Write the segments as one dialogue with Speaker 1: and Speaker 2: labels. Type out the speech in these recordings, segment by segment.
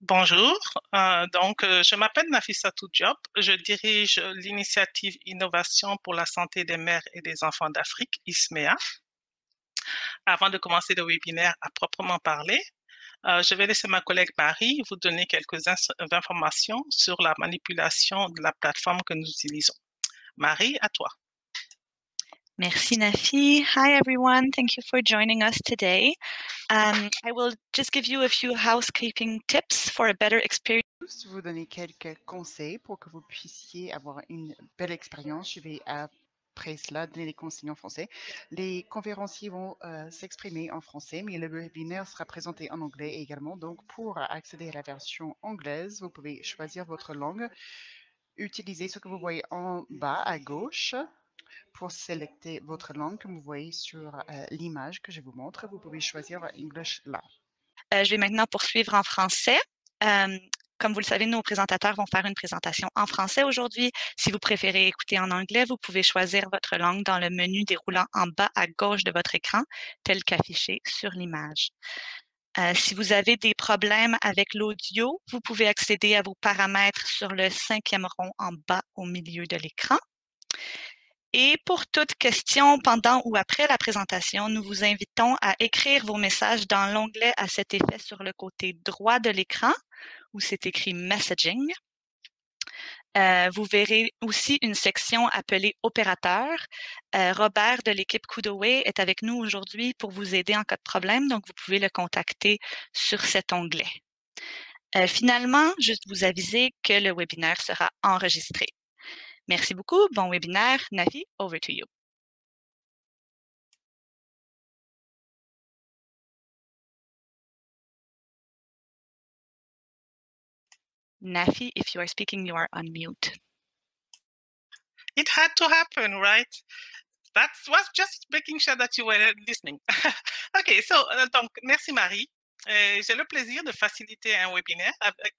Speaker 1: Bonjour, je m'appelle Nafissatou Diop, je dirige l'initiative Innovation pour la santé des mères et des enfants d'Afrique, ISMEA. Avant de commencer le webinaire à proprement parler, je vais laisser ma collègue Marie vous donner quelques informations sur la manipulation de la plateforme que nous utilisons. Marie, à toi.
Speaker 2: Merci, Nafi. Hi, everyone. Thank you for joining us today. I will just give you a few housekeeping tips for a better experience.
Speaker 3: Vous donner quelques conseils pour que vous puissiez avoir une belle expérience. Je vais après cela donner les conseils en français. Les conférenciers vont s'exprimer en français, mais le webinaire sera présenté en anglais également. Donc, pour accéder à la version anglaise, vous pouvez choisir votre langue. Utilisez ce que vous voyez en bas à gauche pour sélectionner votre langue que vous voyez sur l'image que je vous montre. Vous pouvez choisir English là.
Speaker 2: Je vais maintenant poursuivre en français. Comme vous le savez, nos présentateurs vont faire une présentation en français aujourd'hui. Si vous préférez écouter en anglais, vous pouvez choisir votre langue dans le menu déroulant en bas à gauche de votre écran, tel qu'affiché sur l'image. Si vous avez des problèmes avec l'audio, vous pouvez accéder à vos paramètres sur le 5e rond en bas au milieu de l'écran. Et pour toute question pendant ou après la présentation, nous vous invitons à écrire vos messages dans l'onglet à cet effet sur le côté droit de l'écran où c'est écrit « Messaging ». Vous verrez aussi une section appelée « Opérateur ». Robert de l'équipe Kudoway est avec nous aujourd'hui pour vous aider en cas de problème, donc vous pouvez le contacter sur cet onglet. Finalement, juste vous aviser que le webinaire sera enregistré. Merci beaucoup. Bon webinaire. Nafi, over to you. Nafi, if you are speaking, you are on mute.
Speaker 1: It had to happen, right? That was just making sure that you were listening. OK, donc, merci Marie. J'ai le plaisir de faciliter un webinaire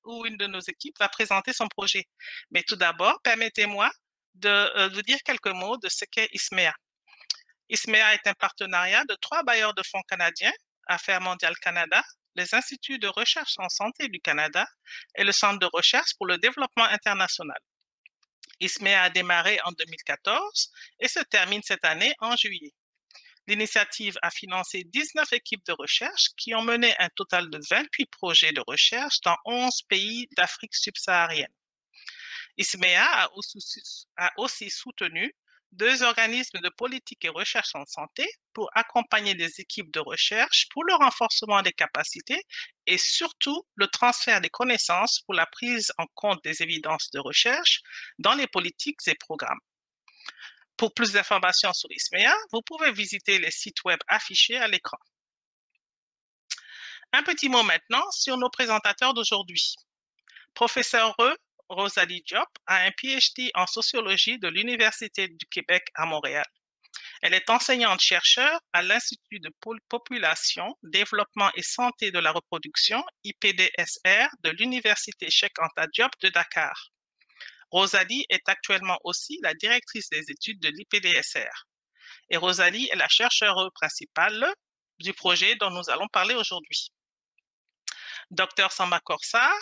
Speaker 1: où une de nos équipes va présenter son projet. Mais tout d'abord, permettez-moi de vous dire quelques mots de ce qu'est ISMEA. ISMEA est un partenariat de 3 bailleurs de fonds canadiens, Affaires mondiales Canada, les instituts de recherche en santé du Canada et le Centre de recherche pour le développement international. ISMEA a démarré en 2014 et se termine cette année en juillet. L'initiative a financé 19 équipes de recherche qui ont mené un total de 28 projets de recherche dans 11 pays d'Afrique subsaharienne. ISMEA a aussi soutenu 2 organismes de politique et recherche en santé pour accompagner les équipes de recherche pour le renforcement des capacités et surtout le transfert des connaissances pour la prise en compte des évidences de recherche dans les politiques et programmes. Pour plus d'informations sur ISMEA, vous pouvez visiter les sites web affichés à l'écran. Un petit mot maintenant sur nos présentateurs d'aujourd'hui. Professeur Rosalie Diop a un PhD en sociologie de l'Université du Québec à Montréal. Elle est enseignante-chercheur à l'Institut de Population, Développement et Santé de la Reproduction, IPDSR, de l'Université Cheikh Anta Diop de Dakar. Rosalie est actuellement aussi la directrice des études de l'IPDSR. Et Rosalie est la chercheure principale du projet dont nous allons parler aujourd'hui. Dr Samba Korsar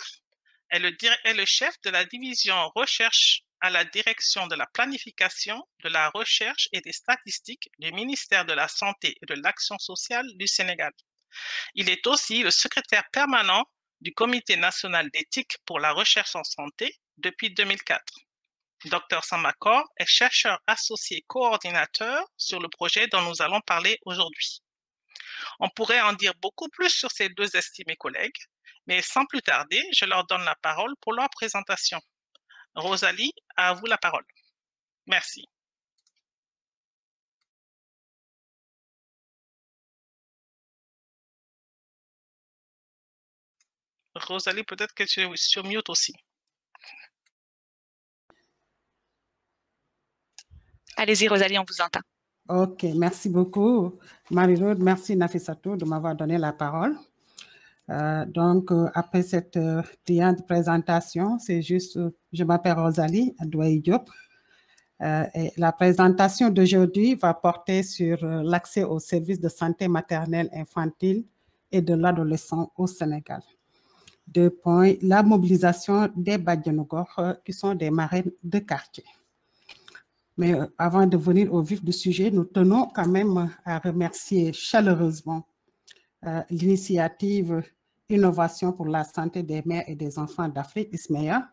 Speaker 1: est le chef de la division recherche à la direction de la planification, de la recherche et des statistiques du ministère de la Santé et de l'Action sociale du Sénégal. Il est aussi le secrétaire permanent du Comité national d'éthique pour la recherche en santé depuis 2004. Dr Samba Kor est chercheur associé coordinateur sur le projet dont nous allons parler aujourd'hui. On pourrait en dire beaucoup plus sur ces 2 estimés collègues, mais sans plus tarder, je leur donne la parole pour leur présentation. Rosalie, à vous la parole. Merci. Rosalie, peut-être que tu es sur mute aussi.
Speaker 2: Allez-y, Rosalie, on vous entend.
Speaker 4: OK, merci beaucoup, Marie-Rose. Merci, Nafissatou, de m'avoir donné la parole. Après cette brillante présentation, c'est juste, je m'appelle Rosalie Adouaï Diop. Et la présentation d'aujourd'hui va porter sur l'accès aux services de santé maternelle infantile et de l'adolescent au Sénégal. Deux points, la mobilisation des Badianogor, qui sont des marraines de quartier. Mais avant de venir au vif du sujet, nous tenons quand même à remercier chaleureusement l'initiative Innovation pour la santé des mères et des enfants d'Afrique, ISMEA.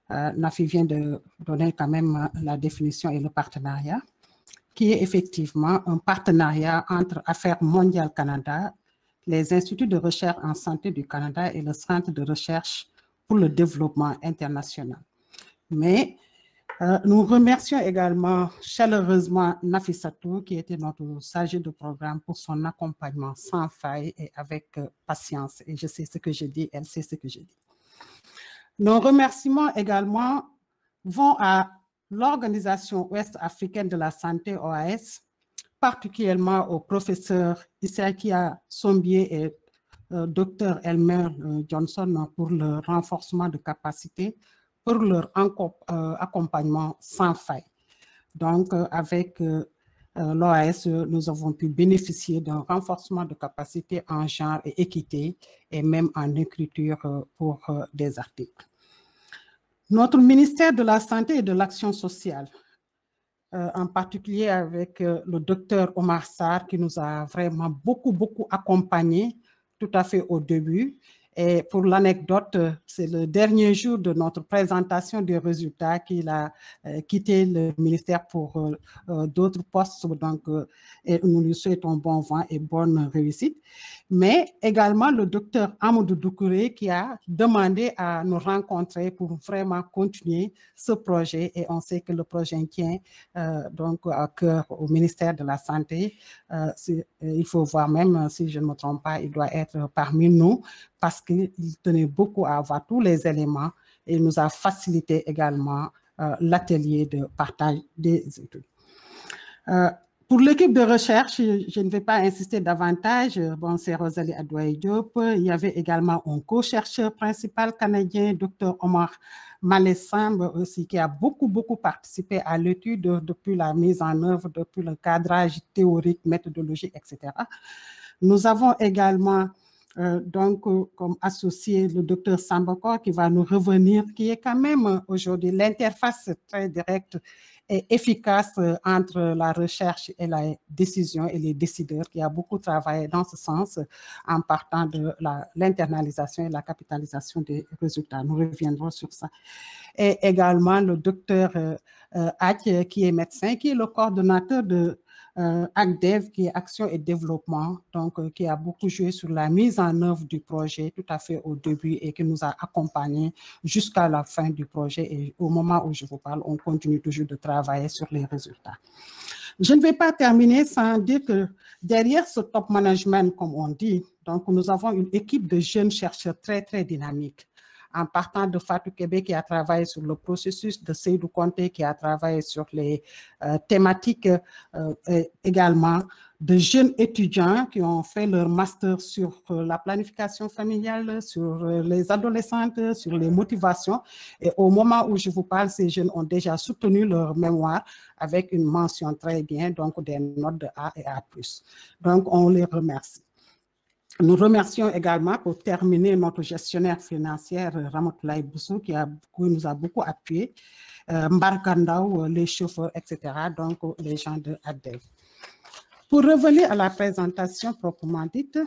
Speaker 4: Nafi vient de donner quand même la définition et le partenariat, qui est effectivement un partenariat entre Affaires mondiales Canada, les instituts de recherche en santé du Canada et le Centre de recherche pour le développement international. Mais nous remercions également chaleureusement Nafissatou, qui était notre chargé de programme, pour son accompagnement sans faille et avec patience. Et je sais ce que je dis, elle sait ce que je dis. Nos remerciements également vont à l'Organisation ouest-africaine de la santé, OAS, particulièrement au professeur Isakia Sombier et Dr Elmer Johnson pour le renforcement de capacité, pour leur accompagnement sans faille. Donc, avec l'OAS, nous avons pu bénéficier d'un renforcement de capacité en genre et équité, et même en écriture pour des articles. Notre ministère de la Santé et de l'Action sociale, en particulier avec le docteur Omar Sarr, qui nous a vraiment beaucoup accompagnés tout à fait au début. Et pour l'anecdote, c'est le dernier jour de notre présentation des résultats qu'il a quitté le ministère pour d'autres postes. Donc, nous lui souhaitons bon vent et bonne réussite. Mais également le docteur Amadou Doucouré qui a demandé à nous rencontrer pour vraiment continuer ce projet. Et on sait que le projet tient donc à cœur au ministère de la Santé. Il faut voir même, si je ne me trompe pas, il doit être parmi nous, parce qu'il tenait beaucoup à avoir tous les éléments et il nous a facilité également l'atelier de partage des études. Pour l'équipe de recherche, je ne vais pas insister davantage. Bon, c'est Rosalie Adouaï-Diop. Il y avait également un co-chercheur principal canadien, Dr Omar Malessambe aussi, qui a beaucoup participé à l'étude depuis la mise en œuvre, depuis le cadrage théorique, méthodologique, etc. Nous avons également donc, comme associé le docteur Sambakor qui va nous revenir, qui est quand même aujourd'hui l'interface très directe et efficace entre la recherche et la décision et les décideurs, qui a beaucoup travaillé dans ce sens en partant de l'internalisation et la capitalisation des résultats. Nous reviendrons sur ça. Et également le docteur Ak, qui est médecin, qui est le coordonnateur de ACDEV, qui est Action et Développement, donc qui a beaucoup joué sur la mise en œuvre du projet tout à fait au début et qui nous a accompagnés jusqu'à la fin du projet. Et au moment où je vous parle, on continue toujours de travailler sur les résultats. Je ne vais pas terminer sans dire que derrière ce top management, comme on dit, donc nous avons une équipe de jeunes chercheurs très dynamiques. En partant de Fatou Kébé qui a travaillé sur le processus, de Seydou Conté qui a travaillé sur les thématiques également, de jeunes étudiants qui ont fait leur master sur la planification familiale, sur les adolescentes, sur les motivations. Et au moment où je vous parle, ces jeunes ont déjà soutenu leur mémoire avec une mention très bien, donc des notes de A et A+. Donc, on les remercie. Nous remercions également, pour terminer, notre gestionnaire financière, Ramatoulaye Boussou, qui nous a beaucoup appuyé, Mbarkandaou, les chauffeurs, etc., donc les gens de ADEV. Pour revenir à la présentation proprement dite,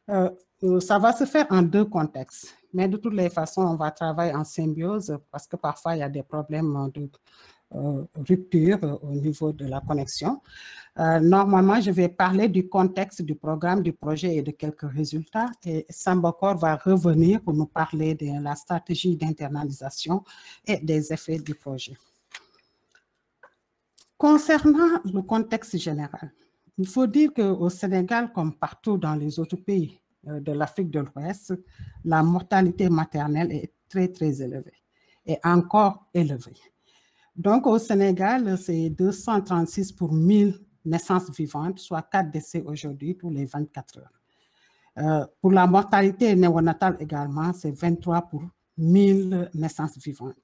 Speaker 4: ça va se faire en deux contextes. Mais de toutes les façons, on va travailler en symbiose parce que parfois, il y a des problèmes de rupture au niveau de la connexion. Normalement, je vais parler du contexte du programme, du projet et de quelques résultats. Et Sambakor va revenir pour nous parler de la stratégie d'internalisation et des effets du projet. Concernant le contexte général, il faut dire qu'au Sénégal, comme partout dans les autres pays de l'Afrique de l'Ouest, la mortalité maternelle est très élevée et encore élevée. Donc, au Sénégal, c'est 236 pour 1000 naissances vivantes, soit 4 décès aujourd'hui tous les 24 heures. Pour la mortalité néonatale également, c'est 23 pour 1000 naissances vivantes.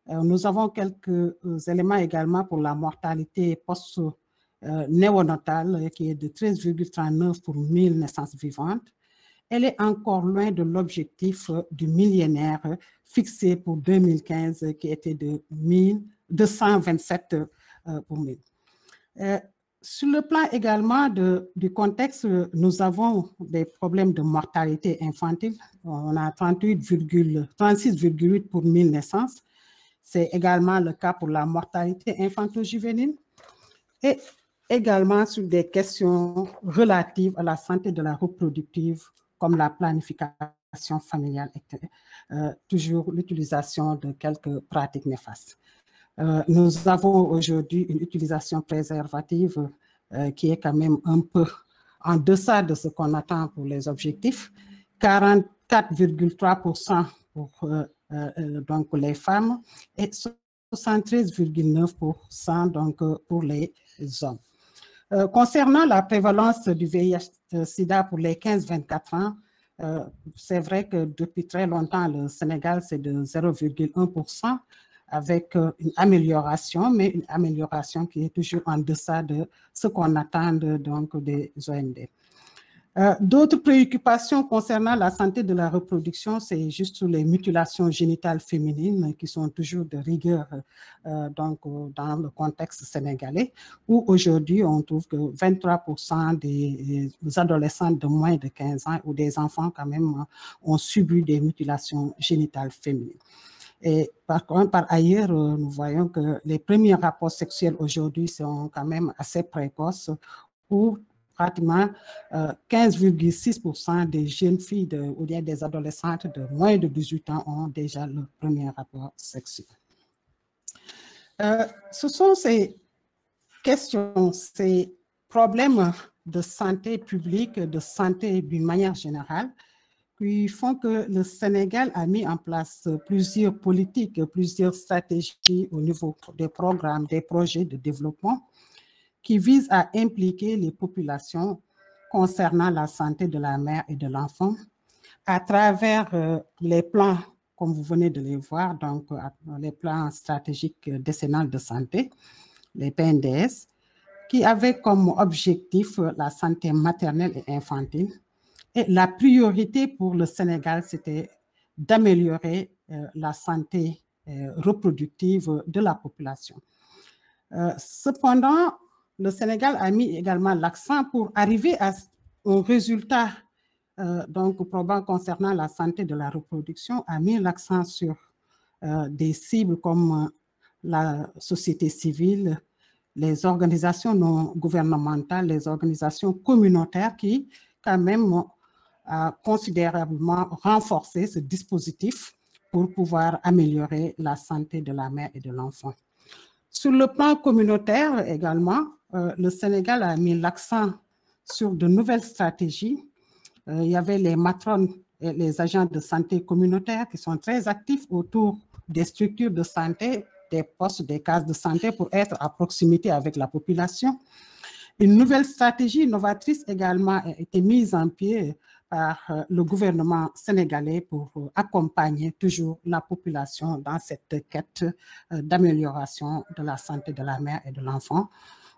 Speaker 4: Nous avons quelques éléments également pour la mortalité post-néonatale qui est de 13,39 pour 1000 naissances vivantes elle est encore loin de l'objectif du millénaire fixé pour 2015 qui était de 227 pour 1000. Sur le plan également du contexte, nous avons des problèmes de mortalité infantile. On a 36,8 pour 1000 naissances. C'est également le cas pour la mortalité infanto-juvénile. Et également sur des questions relatives à la santé de la reproductive, comme la planification familiale, toujours l'utilisation de quelques pratiques néfastes. Nous avons aujourd'hui une utilisation préservative qui est quand même un peu en deçà de ce qu'on attend pour les objectifs. 44,3% donc pour les femmes et 73,9% donc pour les hommes. Concernant la prévalence du VIH-Sida pour les 15-24 ans, c'est vrai que depuis très longtemps, le Sénégal, c'est de 0,1%, avec une amélioration, mais une amélioration qui est toujours en deçà de ce qu'on attend donc des OND. D'autres préoccupations concernant la santé de la reproduction, c'est juste les mutilations génitales féminines qui sont toujours de rigueur donc, dans le contexte sénégalais, où aujourd'hui on trouve que 23% des adolescentes de moins de 15 ans ou des enfants quand même ont subi des mutilations génitales féminines. Et par contre, par ailleurs, nous voyons que les premiers rapports sexuels aujourd'hui sont quand même assez précoces, où pratiquement 15,6% des jeunes filles ou des adolescentes de moins de 18 ans ont déjà le premier rapport sexuel. Ce sont ces questions, ces problèmes de santé publique, de santé d'une manière générale, qui font que le Sénégal a mis en place plusieurs politiques, plusieurs stratégies au niveau des programmes, des projets de développement qui visent à impliquer les populations concernant la santé de la mère et de l'enfant à travers les plans, comme vous venez de les voir, donc les plans stratégiques décennales de santé, les PNDS, qui avaient comme objectif la santé maternelle et infantile. Et la priorité pour le Sénégal, c'était d'améliorer la santé reproductive de la population. Cependant, le Sénégal a mis également l'accent pour arriver à un résultat donc probant concernant la santé de la reproduction, a mis l'accent sur des cibles comme la société civile, les organisations non gouvernementales, les organisations communautaires qui quand même a considérablement renforcé ce dispositif pour pouvoir améliorer la santé de la mère et de l'enfant. Sur le plan communautaire également, le Sénégal a mis l'accent sur de nouvelles stratégies. Il y avait les matrones et les agents de santé communautaires qui sont très actifs autour des structures de santé, des postes, des cases de santé pour être à proximité avec la population. Une nouvelle stratégie innovatrice également a été mise en pied par le gouvernement sénégalais pour accompagner toujours la population dans cette quête d'amélioration de la santé de la mère et de l'enfant.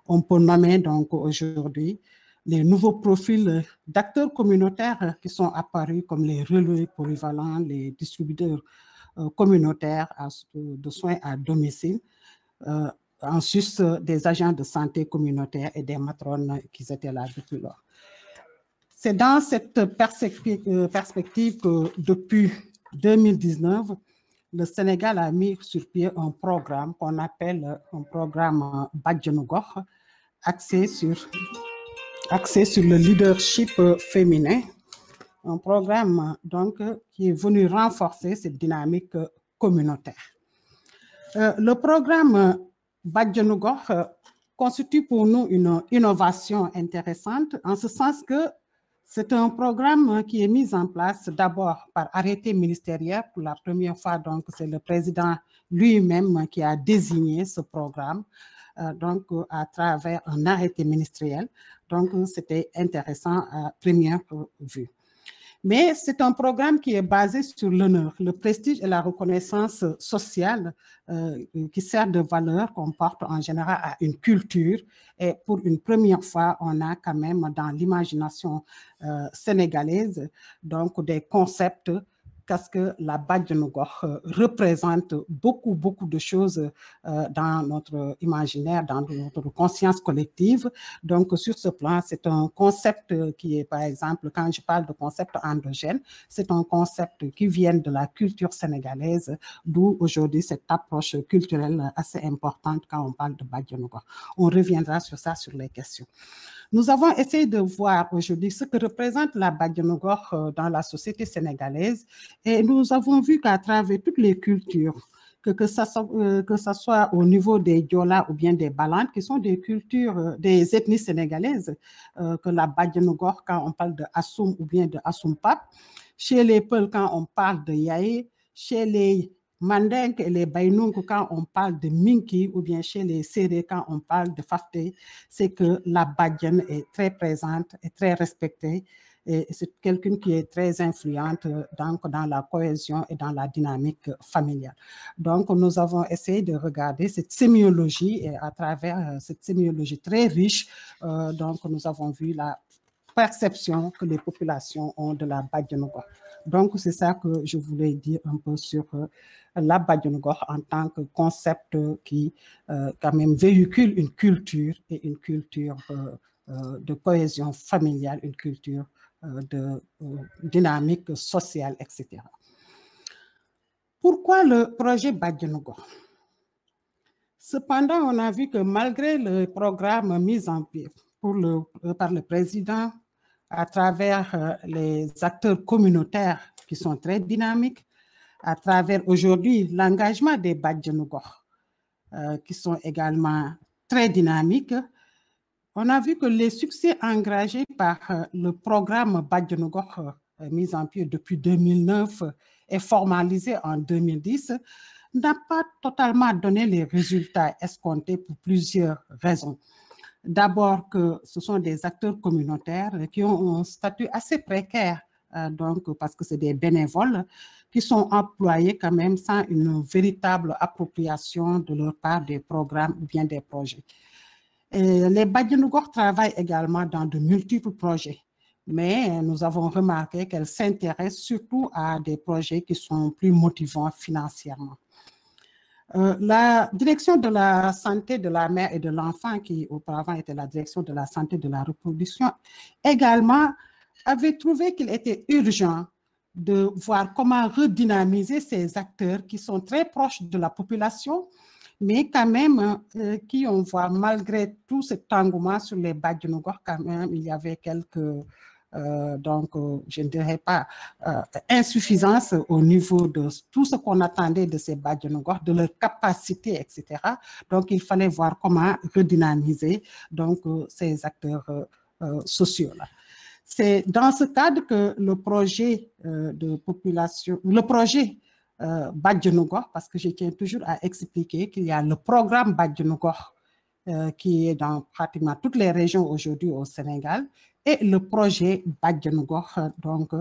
Speaker 4: On peut nommer donc aujourd'hui les nouveaux profils d'acteurs communautaires qui sont apparus comme les relais polyvalents, les distributeurs communautaires de soins à domicile, en sus des agents de santé communautaire et des matrones qui étaient là depuis lors. C'est dans cette perspective que depuis 2019, le Sénégal a mis sur pied un programme qu'on appelle un programme Badjanu Gox, axé sur le leadership féminin, un programme donc qui est venu renforcer cette dynamique communautaire. Le programme Badjanu Gox constitue pour nous une innovation intéressante en ce sens que c'est un programme qui est mis en place d'abord par arrêté ministériel. Pour la première fois, donc, c'est le président lui-même qui a désigné ce programme donc, à travers un arrêté ministériel. Donc, c'était intéressant à première vue. Mais c'est un programme qui est basé sur l'honneur, le prestige et la reconnaissance sociale qui sert de valeur qu'on porte en général à une culture. Et pour une première fois, on a quand même dans l'imagination sénégalaise donc des concepts parce que la Bajenu Gox représente beaucoup de choses dans notre imaginaire, dans notre conscience collective. Donc, sur ce plan, c'est un concept qui est, par exemple, quand je parle de concept endogène, c'est un concept qui vient de la culture sénégalaise, d'où aujourd'hui cette approche culturelle assez importante quand on parle de Bajenu Gox. On reviendra sur ça, sur les questions. Nous avons essayé de voir aujourd'hui ce que représente la Bajenu Gox dans la société sénégalaise et nous avons vu qu'à travers toutes les cultures, que ça soit au niveau des Diola ou bien des Balantes, qui sont des cultures, des ethnies sénégalaises, que la Bajenu Gox, quand on parle de Assoum ou bien de Assoum-Pap, chez les Peuls, quand on parle de Yaé, chez les Mandingues et les Baïnoung, quand on parle de Minki, ou bien chez les Séré, quand on parle de Fafté, c'est que la Bajenu est très présente et très respectée. Et c'est quelqu'un qui est très influente donc, dans la cohésion et dans la dynamique familiale. Donc, nous avons essayé de regarder cette sémiologie et à travers cette sémiologie très riche, donc nous avons vu la perception que les populations ont de la Bajenu Gox. Donc, c'est ça que je voulais dire un peu sur la Bajenu Gox en tant que concept qui quand même véhicule une culture et une culture de cohésion familiale, une culture de dynamique sociale, etc. Pourquoi le projet Bajenu Gox? Cependant, on a vu que malgré le programme mis en pied par le président, à travers les acteurs communautaires qui sont très dynamiques, à travers aujourd'hui l'engagement des Bajenu Gox qui sont également très dynamiques, on a vu que les succès engagés par le programme Bajenu Gox mis en pied depuis 2009 et formalisé en 2010 n'a pas totalement donné les résultats escomptés pour plusieurs raisons. D'abord que ce sont des acteurs communautaires qui ont un statut assez précaire, donc parce que c'est des bénévoles qui sont employés quand même sans une véritable appropriation de leur part des programmes ou bien des projets. Et les Bajenu Gox travaillent également dans de multiples projets, mais nous avons remarqué qu'elles s'intéressent surtout à des projets qui sont plus motivants financièrement. La direction de la santé de la mère et de l'enfant, qui auparavant était la direction de la santé de la reproduction, également avait trouvé qu'il était urgent de voir comment redynamiser ces acteurs qui sont très proches de la population, mais quand même qui on voit malgré tout cet engouement sur les Bajenu Gox, quand même il y avait quelques donc je ne dirais pas insuffisance au niveau de tout ce qu'on attendait de ces Bajenu Gox, de leur capacité, etc. Donc il fallait voir comment redynamiser donc ces acteurs sociaux-là. C'est dans ce cadre que le projet de population, le projet Bajenu Gox, parce que je tiens toujours à expliquer qu'il y a le programme Bajenu Gox qui est dans pratiquement toutes les régions aujourd'hui au Sénégal, et le projet Bajenu Gox, donc,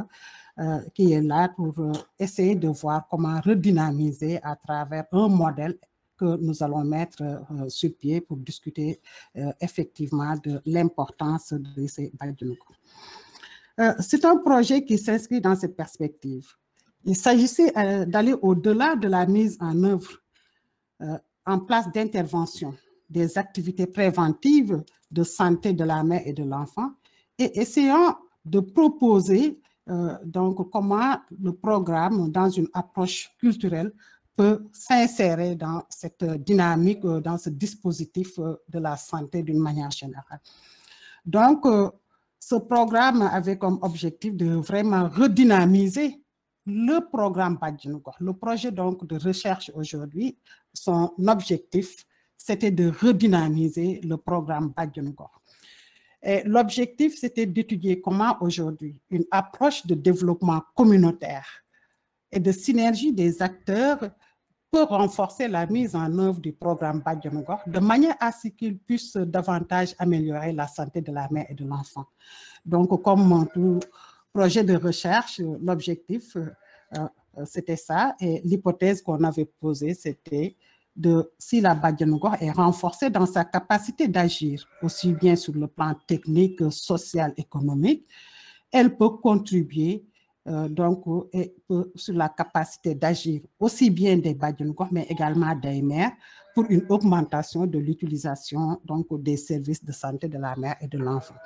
Speaker 4: qui est là pour essayer de voir comment redynamiser à travers un modèle que nous allons mettre sur pied pour discuter effectivement de l'importance de ces Bajenu Gox. C'est un projet qui s'inscrit dans cette perspective. Il s'agissait d'aller au-delà de la mise en œuvre en place d'intervention des activités préventives de santé de la mère et de l'enfant et essayant de proposer donc comment le programme, dans une approche culturelle, peut s'insérer dans cette dynamique, dans ce dispositif de la santé d'une manière générale. Donc, ce programme avait comme objectif de vraiment redynamiser le programme Bajenu Gox. Le projet donc de recherche aujourd'hui, son objectif, c'était de redynamiser le programme Bajenu Gox. L'objectif, c'était d'étudier comment aujourd'hui une approche de développement communautaire et de synergie des acteurs peut renforcer la mise en œuvre du programme Bajenu Gox de manière à ce qu'il puisse davantage améliorer la santé de la mère et de l'enfant. Donc, comme tout projet de recherche, l'objectif, c'était ça. Et l'hypothèse qu'on avait posée, c'était si la Badianogo est renforcée dans sa capacité d'agir, aussi bien sur le plan technique, social, économique, elle peut contribuer sur la capacité d'agir aussi bien des Badianogo, mais également des mères, pour une augmentation de l'utilisation des services de santé de la mère et de l'enfant.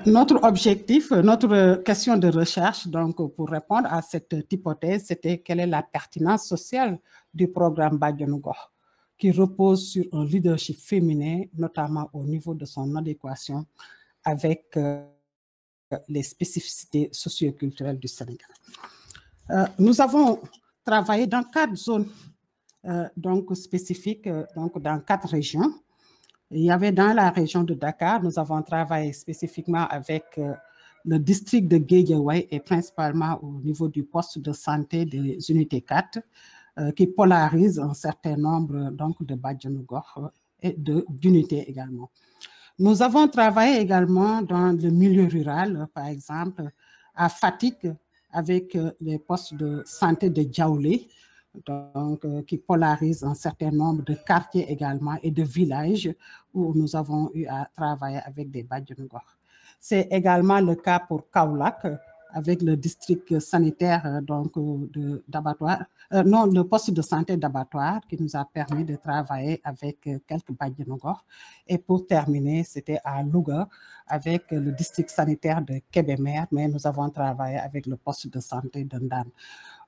Speaker 4: Notre objectif, notre question de recherche, donc pour répondre à cette hypothèse, c'était quelle est la pertinence sociale du programme Badianogo, qui repose sur un leadership féminin, notamment au niveau de son adéquation avec les spécificités socio-culturelles du Sénégal. Nous avons travaillé dans 4 zones spécifiques, dans 4 régions. Il y avait dans la région de Dakar, nous avons travaillé spécifiquement avec le district de Guédiawaye et principalement au niveau du poste de santé des unités 4 qui polarise un certain nombre de Badianogo et d'unités également. Nous avons travaillé également dans le milieu rural, par exemple à Fatick avec les postes de santé de Djaoulé, qui polarise un certain nombre de quartiers également et de villages où nous avons eu à travailler avec des Badianogo. C'est également le cas pour Kaolack avec le district sanitaire d'Abattoir, le poste de santé d'Abattoir qui nous a permis de travailler avec quelques Badianogo. Et pour terminer, c'était à Louga avec le district sanitaire de Kébémer, mais nous avons travaillé avec le poste de santé de Ndane.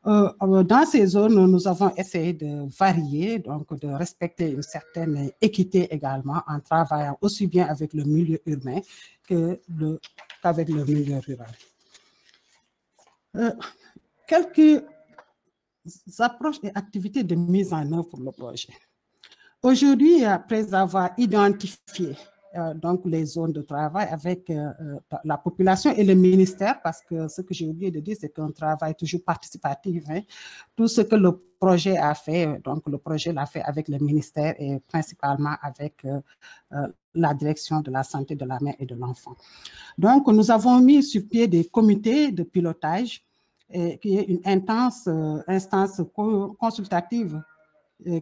Speaker 4: Dans ces zones, nous avons essayé de varier, de respecter une certaine équité également en travaillant aussi bien avec le milieu urbain qu'avec le milieu rural. Quelques approches et activités de mise en œuvre pour le projet. Aujourd'hui, après avoir identifié les zones de travail avec la population et le ministère, parce que ce que j'ai oublié de dire, c'est qu'un travail toujours participatif. Tout ce que le projet a fait, le projet l'a fait avec le ministère et principalement avec la direction de la santé de la mère et de l'enfant. Donc, nous avons mis sur pied des comités de pilotage qui est une instance consultative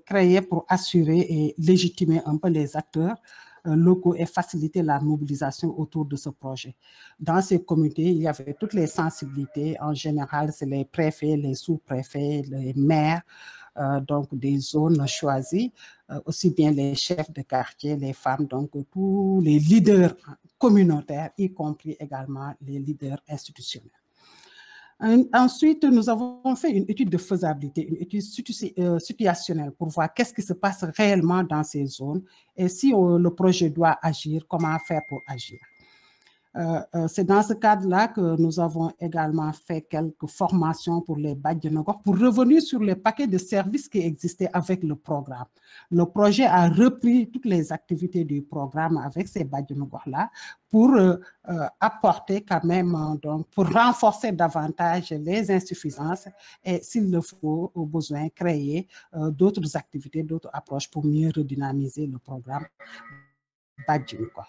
Speaker 4: créée pour assurer et légitimer un peu les acteurs locaux et faciliter la mobilisation autour de ce projet. Dans ces comités, il y avait toutes les sensibilités. En général, c'est les préfets, les sous-préfets, les maires, des zones choisies, aussi bien les chefs de quartier, les femmes, tous les leaders communautaires, y compris également les leaders institutionnels. Ensuite, nous avons fait une étude de faisabilité, une étude situationnelle pour voir qu'est-ce qui se passe réellement dans ces zones et si le projet doit agir, comment faire pour agir. C'est dans ce cadre-là que nous avons également fait quelques formations pour les Badianogo pour revenir sur les paquets de services qui existaient avec le programme. Le projet a repris toutes les activités du programme avec ces Badianogo-là pour apporter quand même, pour renforcer davantage les insuffisances et s'il le faut, au besoin, créer d'autres activités, d'autres approches pour mieux redynamiser le programme Badianogo.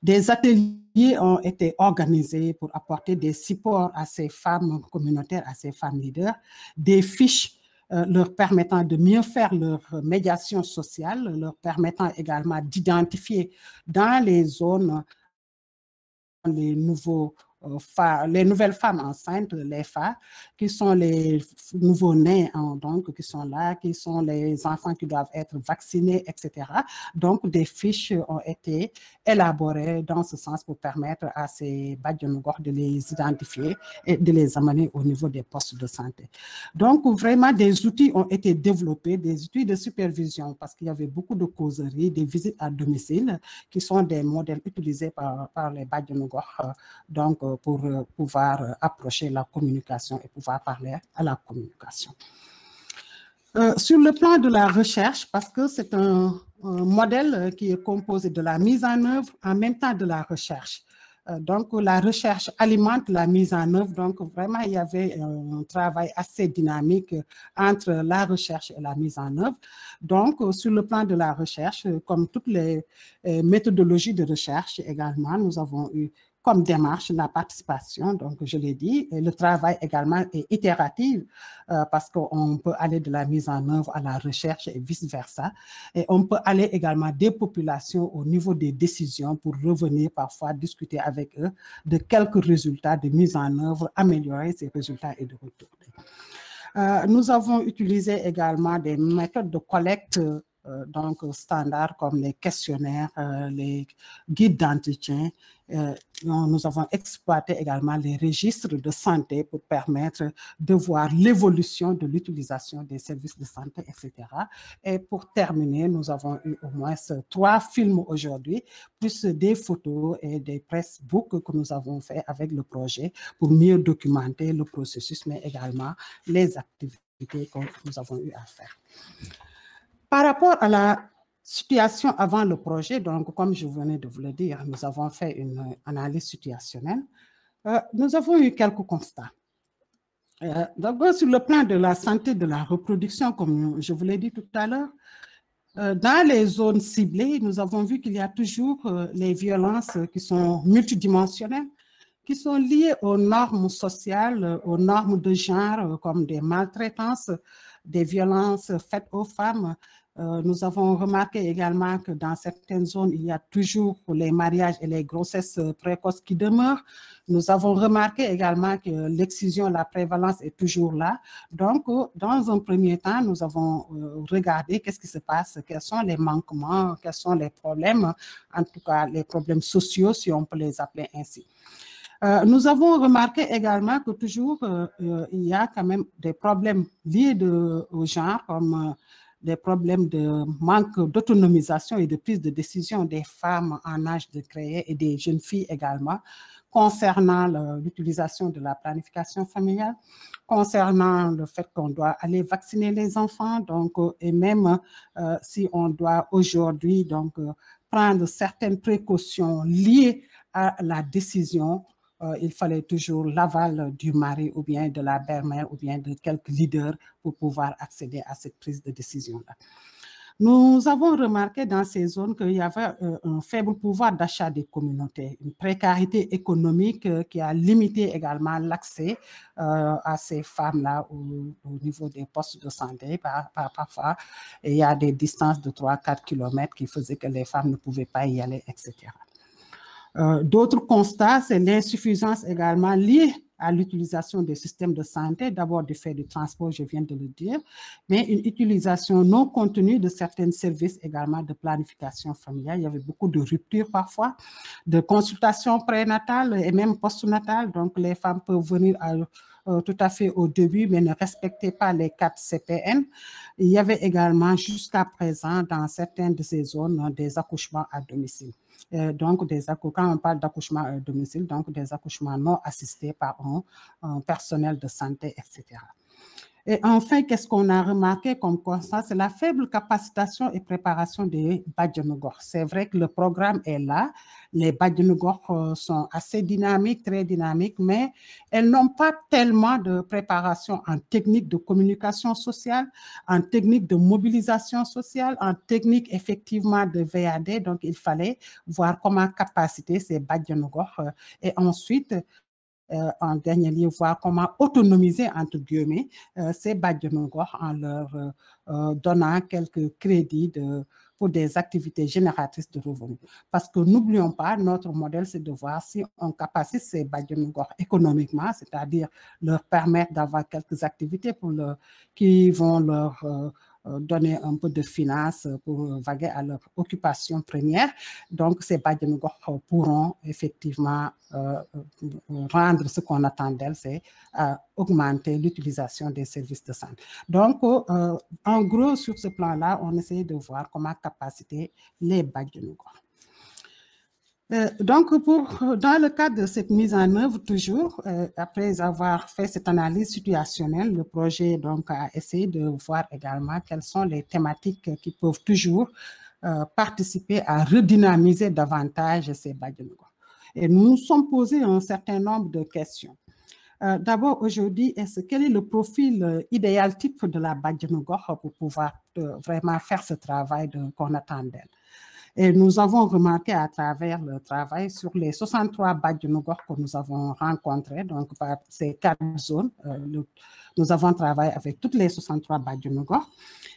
Speaker 4: Des ateliers ont été organisés pour apporter des supports à ces femmes communautaires, à ces femmes leaders, des fiches leur permettant de mieux faire leur médiation sociale, leur permettant également d'identifier dans les zones les nouvelles femmes enceintes, les FA, qui sont les nouveaux-nés, qui sont là, qui sont les enfants qui doivent être vaccinés, etc. Donc, des fiches ont été élaborées dans ce sens pour permettre à ces Badianogo de les identifier et de les amener au niveau des postes de santé. Donc, vraiment, des outils ont été développés, des outils de supervision, parce qu'il y avait beaucoup de causeries, des visites à domicile, qui sont des modèles utilisés par les Badianogo, pour pouvoir approcher la communication et pouvoir parler à la communication. Sur le plan de la recherche, parce que c'est un modèle qui est composé de la mise en œuvre en même temps de la recherche. Donc, la recherche alimente la mise en œuvre. Donc, vraiment, il y avait un travail assez dynamique entre la recherche et la mise en œuvre. Donc, sur le plan de la recherche, comme toutes les méthodologies de recherche également, nous avons eu comme démarche la participation, donc je l'ai dit, et le travail également est itératif parce qu'on peut aller de la mise en œuvre à la recherche et vice-versa. Et on peut aller également des populations au niveau des décisions pour revenir parfois discuter avec eux de quelques résultats de mise en œuvre, améliorer ces résultats et de retourner. Nous avons utilisé également des méthodes de collecte donc standards comme les questionnaires, les guides d'entretien. Nous avons exploité également les registres de santé pour permettre de voir l'évolution de l'utilisation des services de santé, etc. Et pour terminer, nous avons eu au moins 3 films aujourd'hui, plus des photos et des pressbooks que nous avons fait avec le projet pour mieux documenter le processus, mais également les activités que nous avons eu à faire. Par rapport à la situation avant le projet, donc comme je venais de vous le dire, nous avons fait une analyse situationnelle. Nous avons eu quelques constats. D'abord, sur le plan de la santé de la reproduction, comme je vous l'ai dit tout à l'heure, dans les zones ciblées, nous avons vu qu'il y a toujours les violences qui sont multidimensionnelles, qui sont liées aux normes sociales, aux normes de genre, comme des maltraitances, des violences faites aux femmes. Nous avons remarqué également que dans certaines zones, il y a toujours les mariages et les grossesses précoces qui demeurent. Nous avons remarqué également que l'excision, la prévalence est toujours là. Donc, dans un premier temps, nous avons regardé qu'est-ce qui se passe, quels sont les manquements, quels sont les problèmes, en tout cas les problèmes sociaux, si on peut les appeler ainsi. Nous avons remarqué également que toujours, il y a quand même des problèmes liés au genre, comme des problèmes de manque d'autonomisation et de prise de décision des femmes en âge de créer et des jeunes filles également, concernant l'utilisation de la planification familiale, concernant le fait qu'on doit aller vacciner les enfants, donc, et même si on doit aujourd'hui donc prendre certaines précautions liées à la décision, il fallait toujours l'aval du mari ou bien de la belle-mère ou bien de quelques leaders pour pouvoir accéder à cette prise de décision-là. Nous avons remarqué dans ces zones qu'il y avait un faible pouvoir d'achat des communautés, une précarité économique qui a limité également l'accès à ces femmes-là au niveau des postes de santé. Parfois, il y a des distances de 3-4 kilomètres qui faisaient que les femmes ne pouvaient pas y aller, etc. D'autres constats, c'est l'insuffisance également liée à l'utilisation des systèmes de santé, d'abord du fait du transport, je viens de le dire, mais une utilisation non contenue de certains services également de planification familiale. Il y avait beaucoup de ruptures parfois, de consultations prénatales et même postnatales, donc les femmes peuvent venir tout à fait au début, mais ne respectaient pas les 4 CPN. Il y avait également jusqu'à présent dans certaines de ces zones des accouchements à domicile. Donc, quand on parle d'accouchement à domicile, donc des accouchements non assistés par un personnel de santé, etc. Et enfin, qu'est-ce qu'on a remarqué comme constat? C'est la faible capacitation et préparation des Badjanogor. C'est vrai que le programme est là. Les Badjanogor sont assez dynamiques, très dynamiques, mais elles n'ont pas tellement de préparation en technique de communication sociale, en technique de mobilisation sociale, en technique effectivement de VAD. Donc, il fallait voir comment capaciter ces Badjanogor et ensuite, en dernier lieu, voir comment autonomiser, entre guillemets, ces Badjanogor en leur donnant quelques crédits pour des activités génératrices de revenus. Parce que n'oublions pas, notre modèle, c'est de voir si on capacite ces Badjanogor économiquement, c'est-à-dire leur permettre d'avoir quelques activités qui vont leur donner un peu de finances pour vaguer à leur occupation première. Donc, ces Badjanogor pourront effectivement rendre ce qu'on attend d'elles, c'est augmenter l'utilisation des services de santé. Donc, en gros, sur ce plan-là, on essaie de voir comment capaciter les Badjanogor. Donc, dans le cadre de cette mise en œuvre, toujours, après avoir fait cette analyse situationnelle, le projet donc, a essayé de voir également quelles sont les thématiques qui peuvent toujours participer à redynamiser davantage ces Badjanogor. Et nous nous sommes posés un certain nombre de questions. D'abord, aujourd'hui, quel est le profil idéal type de la Badjanogor pour pouvoir vraiment faire ce travail qu'on attend d'elle? Et nous avons remarqué à travers le travail sur les 63 Badjanogor que nous avons rencontrés, donc par ces 4 zones, nous avons travaillé avec toutes les 63 Badjanogor.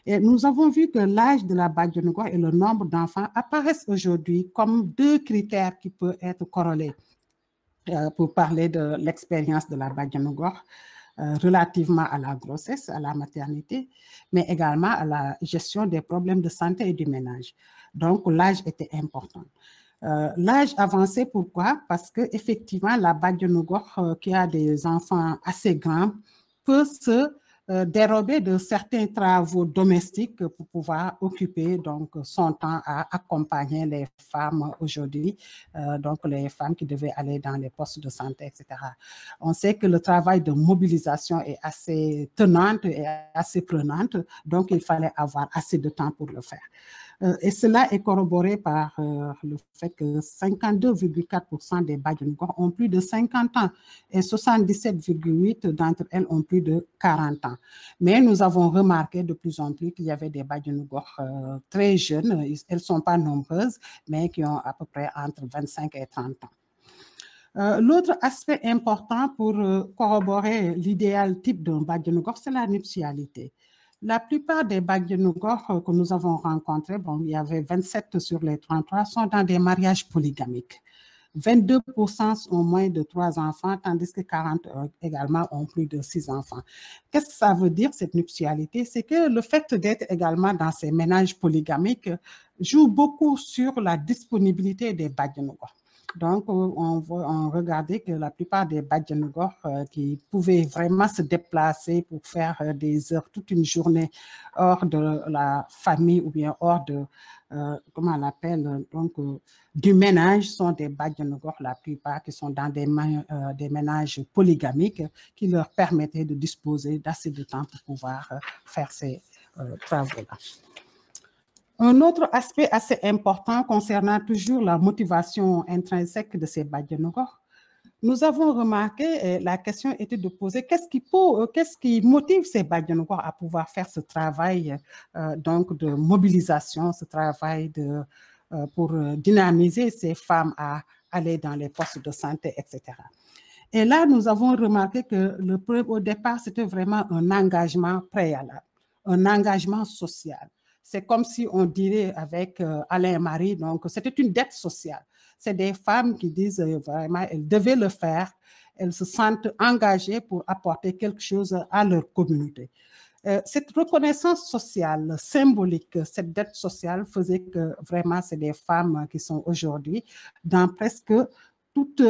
Speaker 4: Et nous avons vu que l'âge de la Badjanogor et le nombre d'enfants apparaissent aujourd'hui comme 2 critères qui peuvent être corrélés pour parler de l'expérience de la Badjanogor relativement à la grossesse, à la maternité, mais également à la gestion des problèmes de santé et du ménage. Donc, l'âge était important. L'âge avancé, pourquoi? Parce qu'effectivement, la Badjanogor qui a des enfants assez grands peut se dérober de certains travaux domestiques pour pouvoir occuper donc, son temps à accompagner les femmes aujourd'hui, donc les femmes qui devaient aller dans les postes de santé, etc. On sait que le travail de mobilisation est assez tenante et assez prenante, donc il fallait avoir assez de temps pour le faire. Et cela est corroboré par le fait que 52,4% des Badjanogor ont plus de 50 ans et 77,8% d'entre elles ont plus de 40 ans. Mais nous avons remarqué de plus en plus qu'il y avait des Badjanogor très jeunes, elles ne sont pas nombreuses, mais qui ont à peu près entre 25 et 30 ans. L'autre aspect important pour corroborer l'idéal type d'un Badjanogor, c'est la nuptialité. La plupart des Badjanogor que nous avons rencontrés, bon, il y avait 27 sur les 33, sont dans des mariages polygamiques. 22% ont moins de 3 enfants, tandis que 40 également ont plus de 6 enfants. Qu'est-ce que ça veut dire, cette nuptialité? C'est que le fait d'être également dans ces ménages polygamiques joue beaucoup sur la disponibilité des Badjanogor. Donc, on regardait que la plupart des Badjanogor qui pouvaient vraiment se déplacer pour faire des heures, toute une journée hors de la famille ou bien hors de, comment on l'appelle, donc du ménage, sont des Badjanogor, la plupart qui sont dans des ménages polygamiques qui leur permettaient de disposer d'assez de temps pour pouvoir faire ces travaux-là. Un autre aspect assez important concernant toujours la motivation intrinsèque de ces Badjanogor, nous avons remarqué, et la question était de poser qu'est-ce qui motive ces Badjanogor à pouvoir faire ce travail donc de mobilisation, ce travail pour dynamiser ces femmes à aller dans les postes de santé, etc. Et là, nous avons remarqué que au départ, c'était vraiment un engagement préalable, un engagement social. C'est comme si on dirait avec Alain et Marie, donc c'était une dette sociale. C'est des femmes qui disent vraiment elles devaient le faire, elles se sentent engagées pour apporter quelque chose à leur communauté. Cette reconnaissance sociale, symbolique, cette dette sociale faisait que vraiment c'est des femmes qui sont aujourd'hui dans presque toutes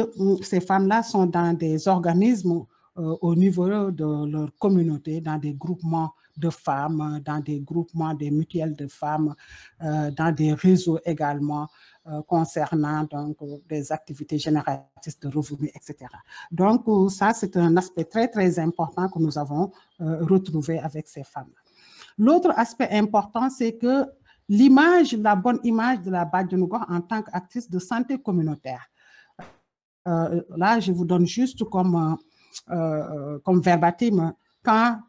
Speaker 4: ces femmes-là sont dans des organismes au niveau de leur communauté, dans des groupements de femmes, dans des groupements, des mutuelles de femmes, dans des réseaux également concernant donc, des activités génératrices de revenus, etc. Donc, ça, c'est un aspect très, très important que nous avons retrouvé avec ces femmes. L'autre aspect important, c'est que l'image, la bonne image de la Badjanogor en tant qu'actrice de santé communautaire. Là, je vous donne juste comme verbatim,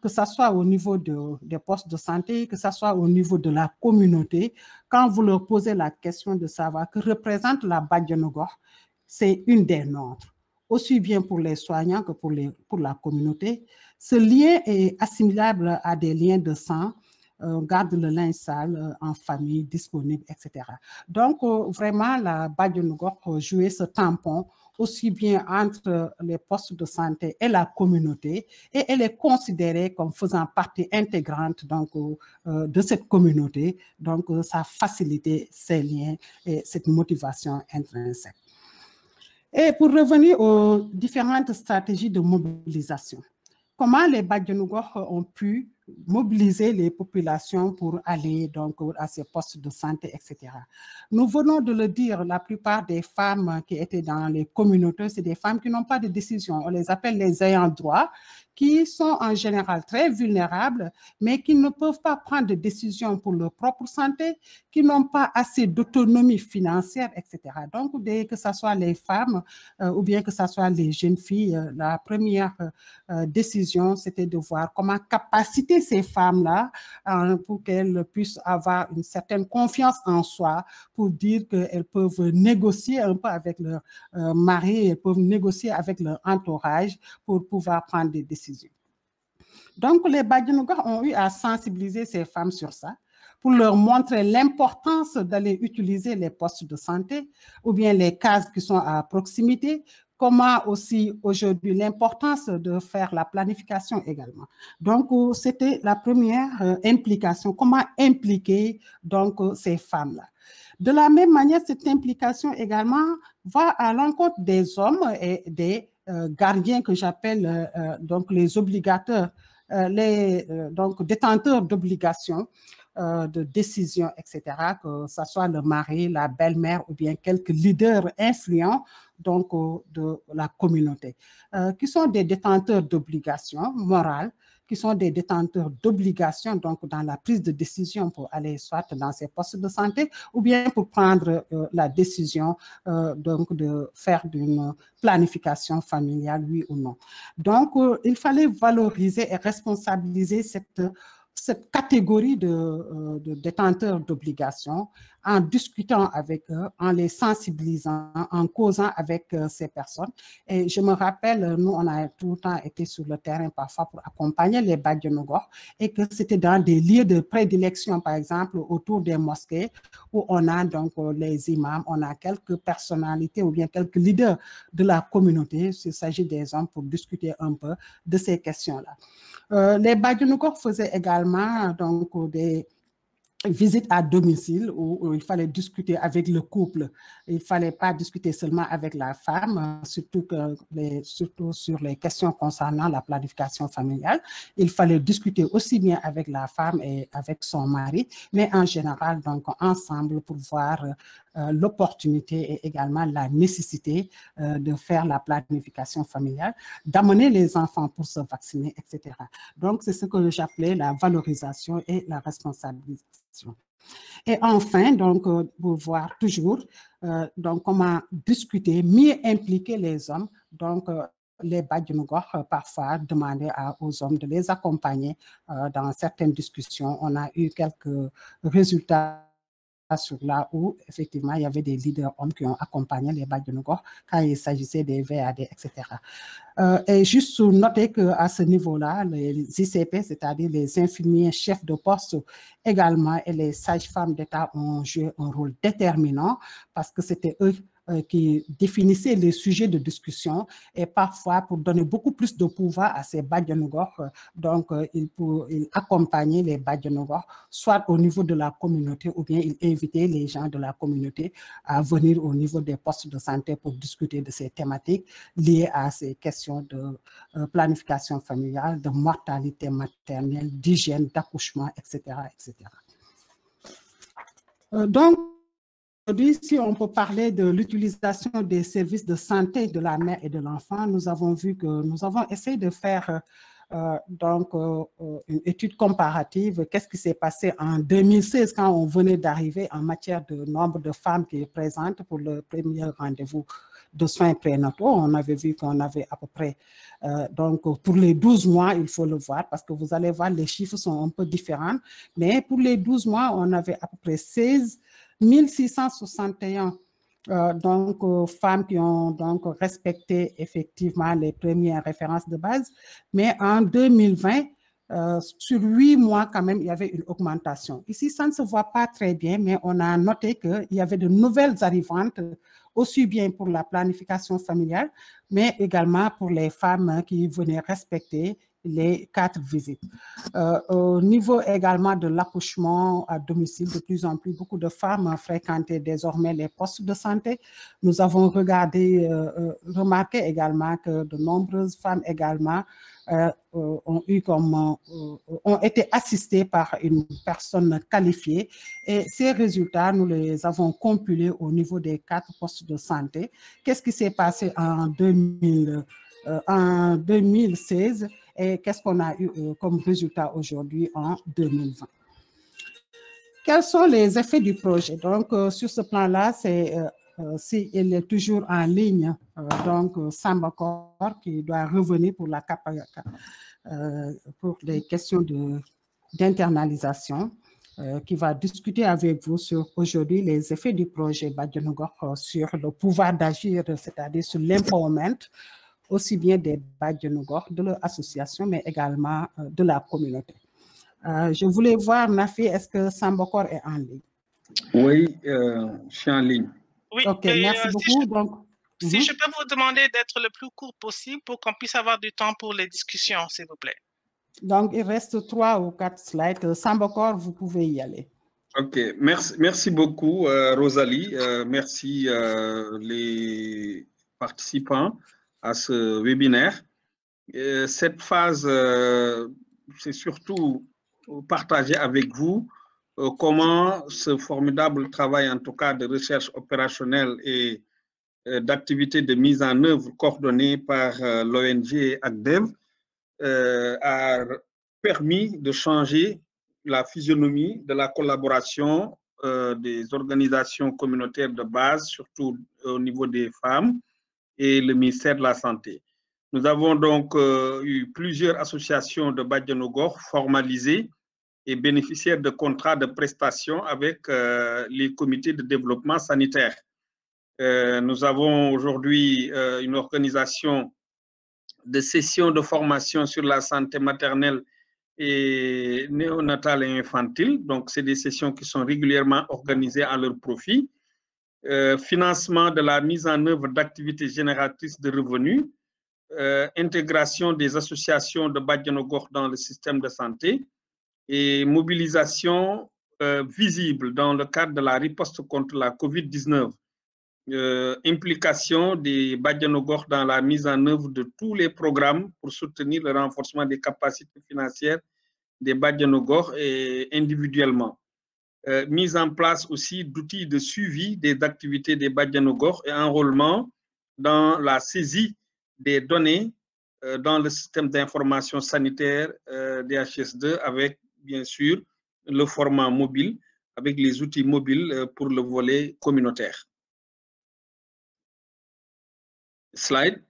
Speaker 4: que ce soit au niveau des postes de santé, que ce soit au niveau de la communauté, quand vous leur posez la question de savoir que représente la Badjanogor, c'est une des nôtres, aussi bien pour les soignants que pour la communauté. Ce lien est assimilable à des liens de sang, on garde le linge sale en famille, disponible, etc. Donc, vraiment, la Badjanogor jouait ce tampon aussi bien entre les postes de santé et la communauté, et elle est considérée comme faisant partie intégrante donc, de cette communauté. Donc, ça a facilité ces liens et cette motivation intrinsèque. Et pour revenir aux différentes stratégies de mobilisation, comment les Badjanogor ont pu mobiliser les populations pour aller donc à ces postes de santé, etc. Nous venons de le dire, la plupart des femmes qui étaient dans les communautés, c'est des femmes qui n'ont pas de décision. On les appelle les ayants droit, qui sont en général très vulnérables, mais qui ne peuvent pas prendre de décisions pour leur propre santé, qui n'ont pas assez d'autonomie financière, etc. Donc, dès que ce soit les femmes ou bien que ce soit les jeunes filles, la première décision, c'était de voir comment capaciter capaciter ces femmes-là pour qu'elles puissent avoir une certaine confiance en soi, pour dire qu'elles peuvent négocier un peu avec leur mari, elles peuvent négocier avec leur entourage pour pouvoir prendre des décisions. Donc, les Badjanougor ont eu à sensibiliser ces femmes sur ça, pour leur montrer l'importance d'aller utiliser les postes de santé ou bien les cases qui sont à proximité, comment aussi aujourd'hui l'importance de faire la planification également. Donc, c'était la première implication, comment impliquer donc ces femmes-là. De la même manière, cette implication également va à l'encontre des hommes et des gardiens que j'appelle donc les obligateurs, donc détenteurs d'obligations, de décisions, etc., que ce soit le mari, la belle-mère ou bien quelques leaders influents donc, de la communauté, qui sont des détenteurs d'obligations morales, qui sont des détenteurs d'obligations donc dans la prise de décision pour aller soit dans ces postes de santé ou bien pour prendre la décision donc de faire d'une planification familiale, oui ou non. Donc, il fallait valoriser et responsabiliser cette catégorie de détenteurs d'obligations en discutant avec eux, en les sensibilisant, en causant avec ces personnes. Et je me rappelle, nous, on a tout le temps été sur le terrain parfois pour accompagner les Badjanougor et que c'était dans des lieux de prédilection, par exemple, autour des mosquées où on a donc les imams, on a quelques personnalités ou bien quelques leaders de la communauté, s'il s'agit des hommes, pour discuter un peu de ces questions-là. Les Badjanougor faisaient également donc des visite à domicile où il fallait discuter avec le couple. Il ne fallait pas discuter seulement avec la femme, surtout sur les questions concernant la planification familiale. Il fallait discuter aussi bien avec la femme et avec son mari, mais en général, donc ensemble pour voir l'opportunité et également la nécessité de faire la planification familiale, d'amener les enfants pour se vacciner, etc. Donc, c'est ce que j'appelais la valorisation et la responsabilisation. Et enfin, donc, pour voir toujours donc, comment discuter, mieux impliquer les hommes, donc, les Badjanougor parfois demandaient aux hommes de les accompagner dans certaines discussions. On a eu quelques résultats sur là où, effectivement, il y avait des leaders hommes qui ont accompagné les Badjanougor quand il s'agissait des VAD, etc. Et juste noter qu'à ce niveau-là, les ICP, c'est-à-dire les infirmiers chefs de poste également, et les sages-femmes d'État ont joué un rôle déterminant parce que c'était eux qui définissaient les sujets de discussion et parfois pour donner beaucoup plus de pouvoir à ces Badjanougor, donc ils accompagnaient les Badjanougor soit au niveau de la communauté ou bien ils invitaient les gens de la communauté à venir au niveau des postes de santé pour discuter de ces thématiques liées à ces questions de planification familiale, de mortalité maternelle, d'hygiène, d'accouchement, etc., etc. Donc, aujourd'hui, si on peut parler de l'utilisation des services de santé de la mère et de l'enfant, nous avons vu que nous avons essayé de faire une étude comparative. Qu'est-ce qui s'est passé en 2016 quand on venait d'arriver en matière de nombre de femmes qui est présentes pour le premier rendez-vous de soins prénataux. On avait vu qu'on avait à peu près, donc pour les 12 mois, il faut le voir parce que vous allez voir, les chiffres sont un peu différents, mais pour les 12 mois, on avait à peu près 16 661 femmes qui ont donc respecté effectivement les premières références de base, mais en 2020, sur 8 mois quand même, il y avait une augmentation. Ici, ça ne se voit pas très bien, mais on a noté qu'il y avait de nouvelles arrivantes, aussi bien pour la planification familiale, mais également pour les femmes qui venaient respecter les 4 visites. Au niveau également de l'accouchement à domicile, de plus en plus, beaucoup de femmes fréquentaient désormais les postes de santé. Nous avons remarqué également que de nombreuses femmes également ont été assistées par une personne qualifiée et ces résultats, nous les avons compilés au niveau des 4 postes de santé. Qu'est-ce qui s'est passé en 2016 et qu'est-ce qu'on a eu comme résultat aujourd'hui en 2020? Quels sont les effets du projet? Donc, sur ce plan-là, c'est s'il est toujours en ligne, donc Sambakor qui doit revenir pour, pour les questions d'internalisation, qui va discuter avec vous sur aujourd'hui les effets du projet Badjanogor sur le pouvoir d'agir, c'est-à-dire sur l'empowerment, aussi bien des Badjanogor, de l'association, mais également de la communauté. Je voulais voir, Nafi, est-ce que Sambakor est en ligne?
Speaker 5: Oui, je suis en ligne.
Speaker 1: Oui,
Speaker 4: ok, merci beaucoup.
Speaker 1: Si je peux vous demander d'être le plus court possible pour qu'on puisse avoir du temps pour les discussions, s'il vous plaît.
Speaker 4: Donc, il reste 3 ou 4 slides. Sambakor, vous pouvez y aller.
Speaker 5: Ok, merci beaucoup, Rosalie. Merci les participants à ce webinaire. Cette phase, c'est surtout partager avec vous comment ce formidable travail, en tout cas de recherche opérationnelle et d'activités de mise en œuvre coordonnée par l'ONG ACDEV, a permis de changer la physionomie de la collaboration des organisations communautaires de base, surtout au niveau des femmes, et le ministère de la Santé. Nous avons donc eu plusieurs associations de Badjanogor formalisées et bénéficiaires de contrats de prestation avec les comités de développement sanitaire. Nous avons aujourd'hui une organisation de sessions de formation sur la santé maternelle et néonatale et infantile. Donc, c'est des sessions qui sont régulièrement organisées à leur profit. Financement de la mise en œuvre d'activités génératrices de revenus, intégration des associations de Badjanogor dans le système de santé et mobilisation visible dans le cadre de la riposte contre la COVID-19. Implication des Badjanogor dans la mise en œuvre de tous les programmes pour soutenir le renforcement des capacités financières des Badjanogor et individuellement. Mise en place aussi d'outils de suivi des activités des Badjanogor et enrôlement dans la saisie des données dans le système d'information sanitaire DHS2 avec, bien sûr, le format mobile, avec les outils mobiles pour le volet communautaire. Slide.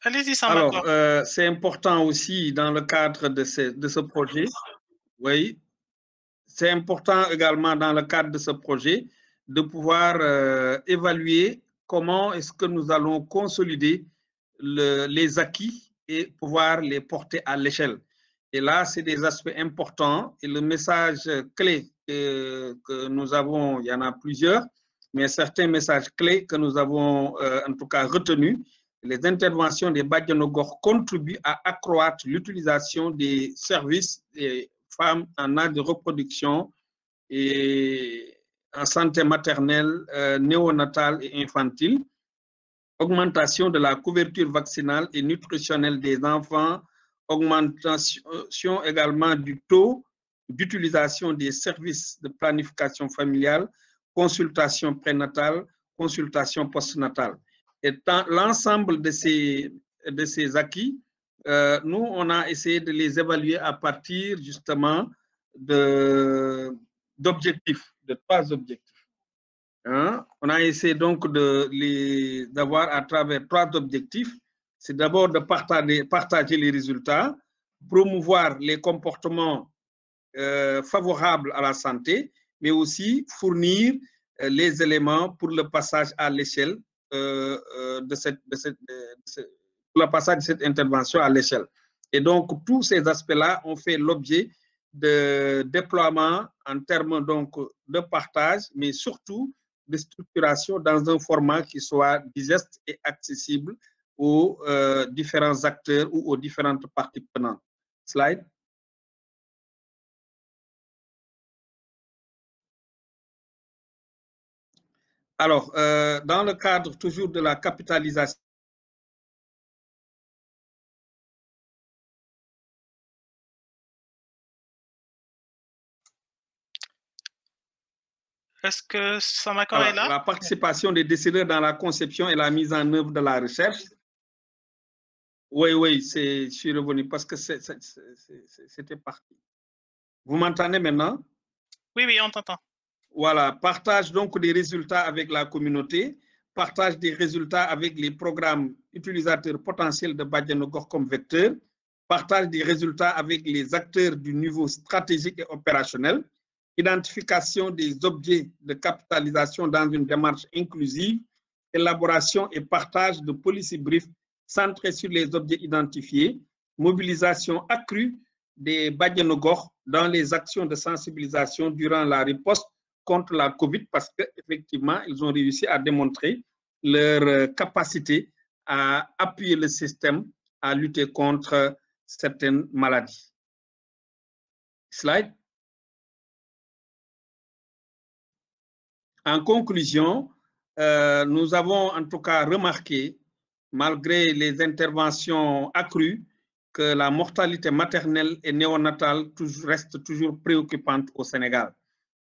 Speaker 1: Allez-y, Sambakor.
Speaker 5: Alors, c'est important aussi dans le cadre de ce projet. Oui, c'est important également dans le cadre de ce projet de pouvoir évaluer comment est-ce que nous allons consolider les acquis et pouvoir les porter à l'échelle. Et là, c'est des aspects importants. Et le message clé que nous avons, il y en a plusieurs, mais certains messages clés que nous avons en tout cas retenus, les interventions des Badjanogor contribuent à accroître l'utilisation des services des femmes en âge de reproduction et en santé maternelle, néonatale et infantile, augmentation de la couverture vaccinale et nutritionnelle des enfants, augmentation également du taux d'utilisation des services de planification familiale, consultation prénatale, consultation postnatale. Et dans l'ensemble de ces acquis, nous, on a essayé de les évaluer à partir justement d'objectifs, de 3 objectifs. Hein? On a essayé donc d'avoir à travers 3 objectifs. C'est d'abord de partager les résultats, promouvoir les comportements favorables à la santé, mais aussi fournir les éléments pour le passage à l'échelle pour le passage de cette intervention à l'échelle. Et donc, tous ces aspects-là ont fait l'objet de déploiement en termes donc de partage, mais surtout de structuration dans un format qui soit digeste et accessible aux différents acteurs ou aux différentes parties prenantes. Slide. Alors, dans le cadre toujours de la capitalisation,
Speaker 1: est-ce que Sambakor est là?
Speaker 5: La participation des décideurs dans la conception et la mise en œuvre de la recherche. Oui, oui, je suis revenu parce que c'était parti. Vous m'entendez maintenant?
Speaker 1: Oui, oui, on t'entend.
Speaker 5: Voilà, partage donc des résultats avec la communauté, partage des résultats avec les programmes utilisateurs potentiels de Badiane Gox comme vecteur, partage des résultats avec les acteurs du niveau stratégique et opérationnel, identification des objets de capitalisation dans une démarche inclusive, élaboration et partage de policy briefs centrés sur les objets identifiés, mobilisation accrue des Badiane Gox dans les actions de sensibilisation durant la riposte contre la COVID parce qu'effectivement, ils ont réussi à démontrer leur capacité à appuyer le système à lutter contre certaines maladies. Slide. En conclusion, nous avons en tout cas remarqué, malgré les interventions accrues, que la mortalité maternelle et néonatale reste toujours préoccupante au Sénégal.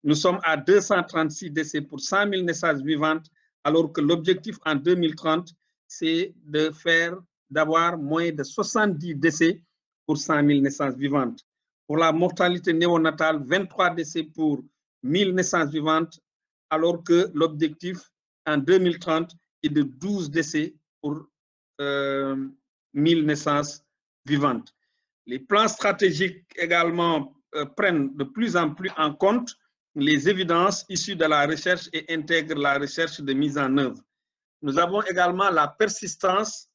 Speaker 5: Nous sommes à 236 décès pour 100 000 naissances vivantes, alors que l'objectif en 2030, c'est d'avoir moins de 70 décès pour 100 000 naissances vivantes. Pour la mortalité néonatale, 23 décès pour 1000 naissances vivantes, alors que l'objectif en 2030 est de 12 décès pour 1000 naissances vivantes. Les plans stratégiques également prennent de plus en plus en compte les évidences issues de la recherche et intègrent la recherche de mise en œuvre. Nous avons également la persistance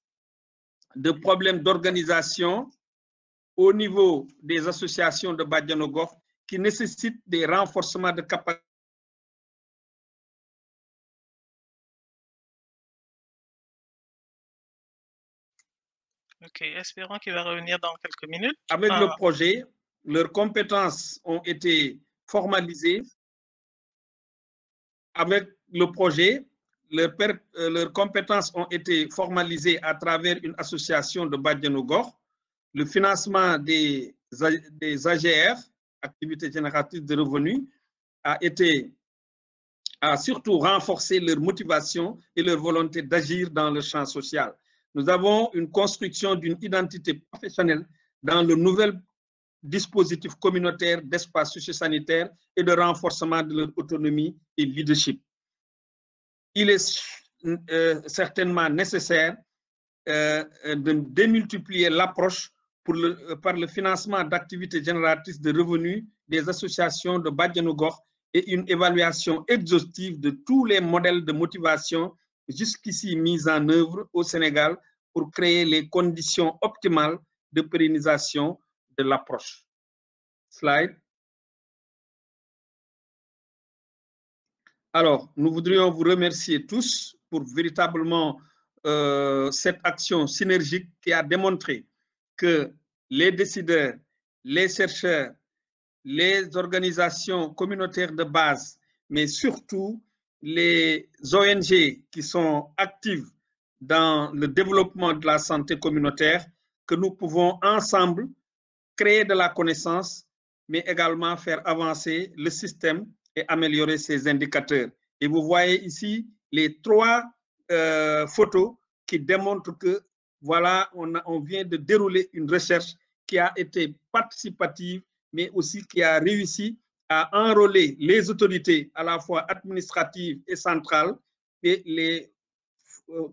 Speaker 5: de problèmes d'organisation au niveau des associations de Badiane Gox qui nécessitent des renforcements de capacité.
Speaker 1: Ok, espérons qu'il va revenir dans quelques minutes.
Speaker 5: Avec le projet, leurs compétences ont été formalisées. Avec le projet, leurs compétences ont été formalisées à travers une association de Badiane Gox. Le financement des AGR, activités génératrices de revenus, a surtout renforcé leur motivation et leur volonté d'agir dans le champ social. Nous avons une construction d'une identité professionnelle dans le nouvel dispositif communautaire d'espace socio-sanitaire et de renforcement de leur autonomie et leadership. Il est certainement nécessaire de démultiplier l'approche par le financement d'activités génératrices de revenus des associations de Badiane Gox et une évaluation exhaustive de tous les modèles de motivation jusqu'ici mis en œuvre au Sénégal pour créer les conditions optimales de pérennisation de l'approche. Slide. Alors, nous voudrions vous remercier tous pour véritablement cette action synergique qui a démontré que les décideurs, les chercheurs, les organisations communautaires de base, mais surtout les ONG qui sont actives dans le développement de la santé communautaire, que nous pouvons ensemble créer de la connaissance, mais également faire avancer le système et améliorer ses indicateurs. Et vous voyez ici les trois photos qui démontrent que voilà, on vient de dérouler une recherche qui a été participative, mais aussi qui a réussi à enrôler les autorités à la fois administratives et centrales et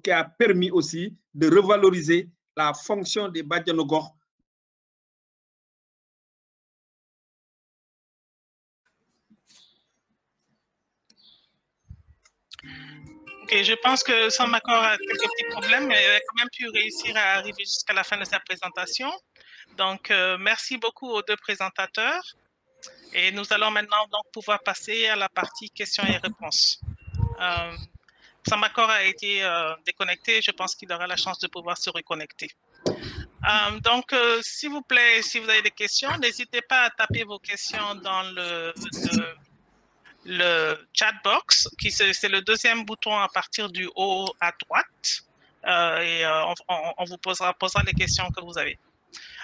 Speaker 5: qui a permis aussi de revaloriser la fonction des Badiane Gox.
Speaker 1: Ok, je pense que Samakor a quelques petits problèmes, mais elle a quand même pu réussir à arriver jusqu'à la fin de sa présentation. Donc, merci beaucoup aux deux présentateurs. Et nous allons maintenant donc pouvoir passer à la partie questions et réponses. Samakor a été déconnecté. Je pense qu'il aura la chance de pouvoir se reconnecter. Donc, s'il vous plaît, si vous avez des questions, n'hésitez pas à taper vos questions dans le chat box, c'est le deuxième bouton à partir du haut à droite. Et on vous posera les questions que vous avez.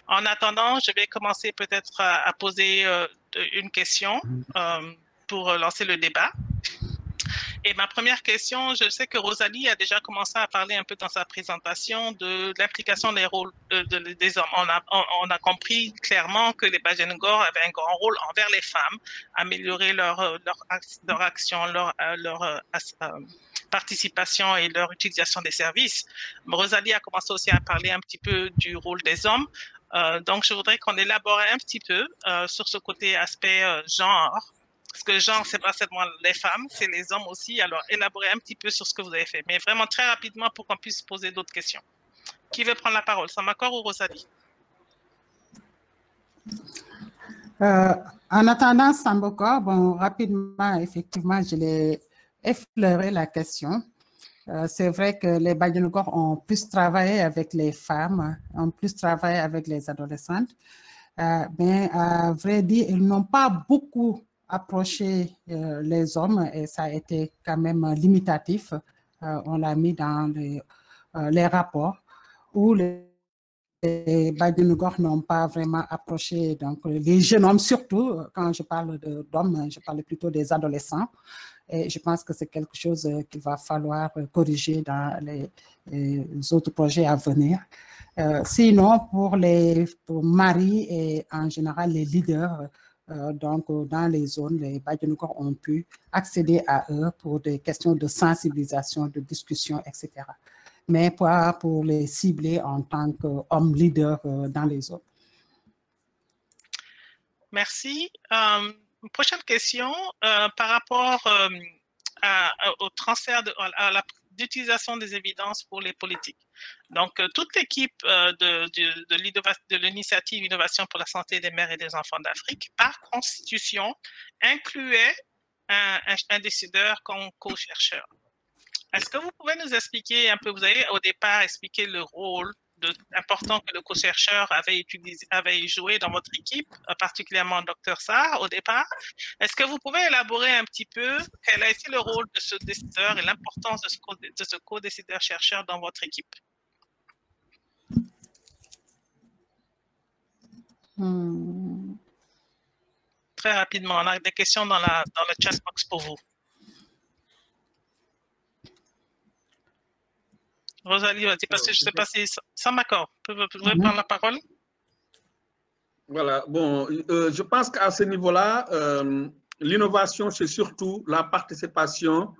Speaker 1: En attendant, je vais commencer peut-être à poser une question pour lancer le débat. Et ma première question, je sais que Rosalie a déjà commencé à parler un peu dans sa présentation de l'implication des rôles des hommes. On a compris clairement que les Bajengor avaient un grand rôle envers les femmes, améliorer leur action, leur participation et leur utilisation des services. Rosalie a commencé aussi à parler un petit peu du rôle des hommes. Donc, je voudrais qu'on élabore un petit peu sur ce côté aspect genre. Parce que genre, c'est pas seulement les femmes, c'est les hommes aussi. Alors, élaborez un petit peu sur ce que vous avez fait. Mais vraiment très rapidement pour qu'on puisse poser d'autres questions. Qui veut prendre la parole? Samakor ou Rosalie?
Speaker 4: En attendant Sambokor, bon, rapidement, effectivement, je l'ai effleuré la question. C'est vrai que les Bajengor ont plus travaillé avec les femmes, ont plus travaillé avec les adolescentes. Mais à vrai dire, ils n'ont pas beaucoup approché les hommes et ça a été quand même limitatif. On l'a mis dans les rapports où les Bajengor n'ont pas vraiment approché donc, les jeunes hommes, surtout quand je parle d'hommes, je parle plutôt des adolescents. Et je pense que c'est quelque chose qu'il va falloir corriger dans les autres projets à venir. Sinon, pour Marie et en général les leaders, donc dans les zones, les Bajengor ont pu accéder à eux pour des questions de sensibilisation, de discussion, etc. Mais pas pour les cibler en tant qu'hommes leaders dans les zones.
Speaker 1: Merci. Prochaine question par rapport au transfert d'utilisation des évidences pour les politiques. Donc, toute l'équipe de l'initiative Innovation pour la santé des mères et des enfants d'Afrique, par constitution, incluait un décideur comme co-chercheur. Est-ce que vous pouvez nous expliquer un peu, vous avez au départ expliqué le rôle important que le co-chercheur avait joué dans votre équipe, particulièrement Dr Sarr au départ. Est-ce que vous pouvez élaborer un petit peu quel a été le rôle de ce décideur et l'importance de ce co-décideur-chercheur dans votre équipe? Très rapidement, on a des questions dans le chat box pour vous. Rosalie, vas-y, parce que je ne sais pas si ça m'accorde. Vous pouvez prendre la parole?
Speaker 5: Voilà, bon, je pense qu'à ce niveau-là, l'innovation, c'est surtout la participation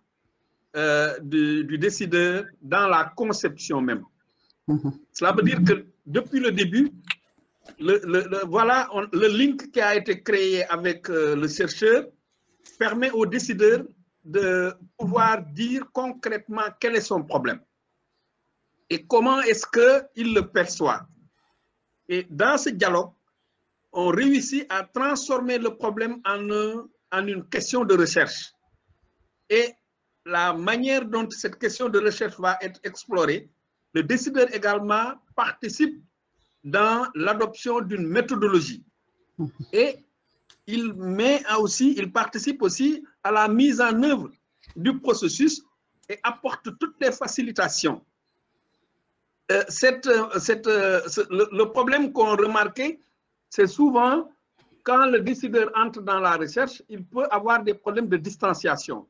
Speaker 5: du décideur dans la conception même. Cela veut dire que depuis le début, voilà, le link qui a été créé avec le chercheur permet au décideur de pouvoir dire concrètement quel est son problème et comment est-ce qu'il le perçoit. Et dans ce dialogue, on réussit à transformer le problème en une question de recherche. Et la manière dont cette question de recherche va être explorée, le décideur également participe dans l'adoption d'une méthodologie. Et il participe aussi à la mise en œuvre du processus et apporte toutes les facilitations. Le problème qu'on remarquait, c'est souvent quand le décideur entre dans la recherche, il peut avoir des problèmes de distanciation.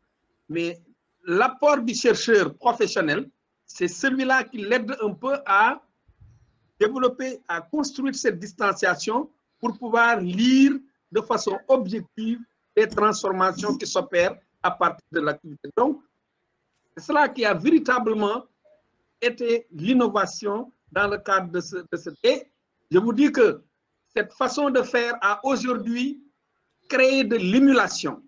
Speaker 5: Mais l'apport du chercheur professionnel, c'est celui-là qui l'aide un peu à développer, à construire cette distanciation pour pouvoir lire de façon objective les transformations qui s'opèrent à partir de l'activité. Donc, c'est cela qui a véritablement été l'innovation dans le cadre de ce. Et je vous dis que cette façon de faire a aujourd'hui créé de l'émulation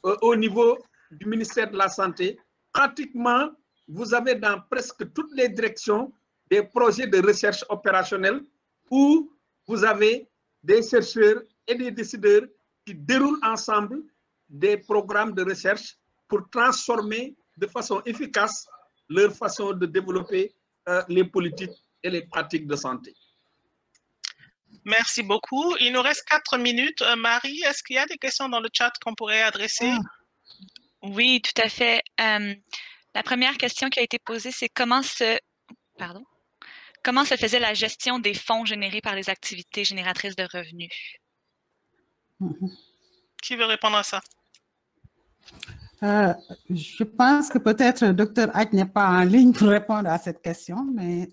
Speaker 5: au niveau du ministère de la Santé. Pratiquement, vous avez dans presque toutes les directions des projets de recherche opérationnelle où vous avez des chercheurs et des décideurs qui déroulent ensemble des programmes de recherche pour transformer de façon efficace leur façon de développer les politiques et les pratiques de santé.
Speaker 1: Merci beaucoup. Il nous reste 4 minutes. Marie, est-ce qu'il y a des questions dans le chat qu'on pourrait adresser?
Speaker 2: Oui, tout à fait. La première question qui a été posée, c'est comment se faisait la gestion des fonds générés par les activités génératrices de revenus?
Speaker 1: Qui veut répondre à ça?
Speaker 4: Je pense que peut-être Dr. Hack n'est pas en ligne pour répondre à cette question, mais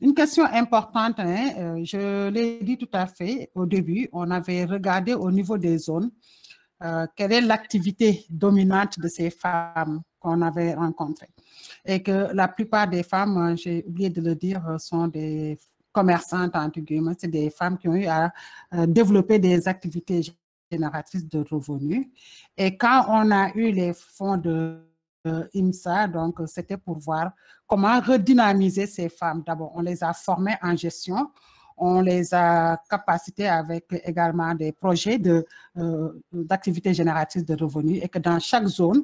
Speaker 4: une question importante, hein, je l'ai dit tout à fait au début, on avait regardé au niveau des zones quelle est l'activité dominante de ces femmes qu'on avait rencontrées. Et que la plupart des femmes, j'ai oublié de le dire, sont des commerçantes, entre guillemets, c'est des femmes qui ont eu à développer des activités génératrices de revenus. Et quand on a eu les fonds de IMSA, donc c'était pour voir comment redynamiser ces femmes. D'abord, on les a formées en gestion, on les a capacités avec également des projets d'activités génératrices de revenus et que dans chaque zone,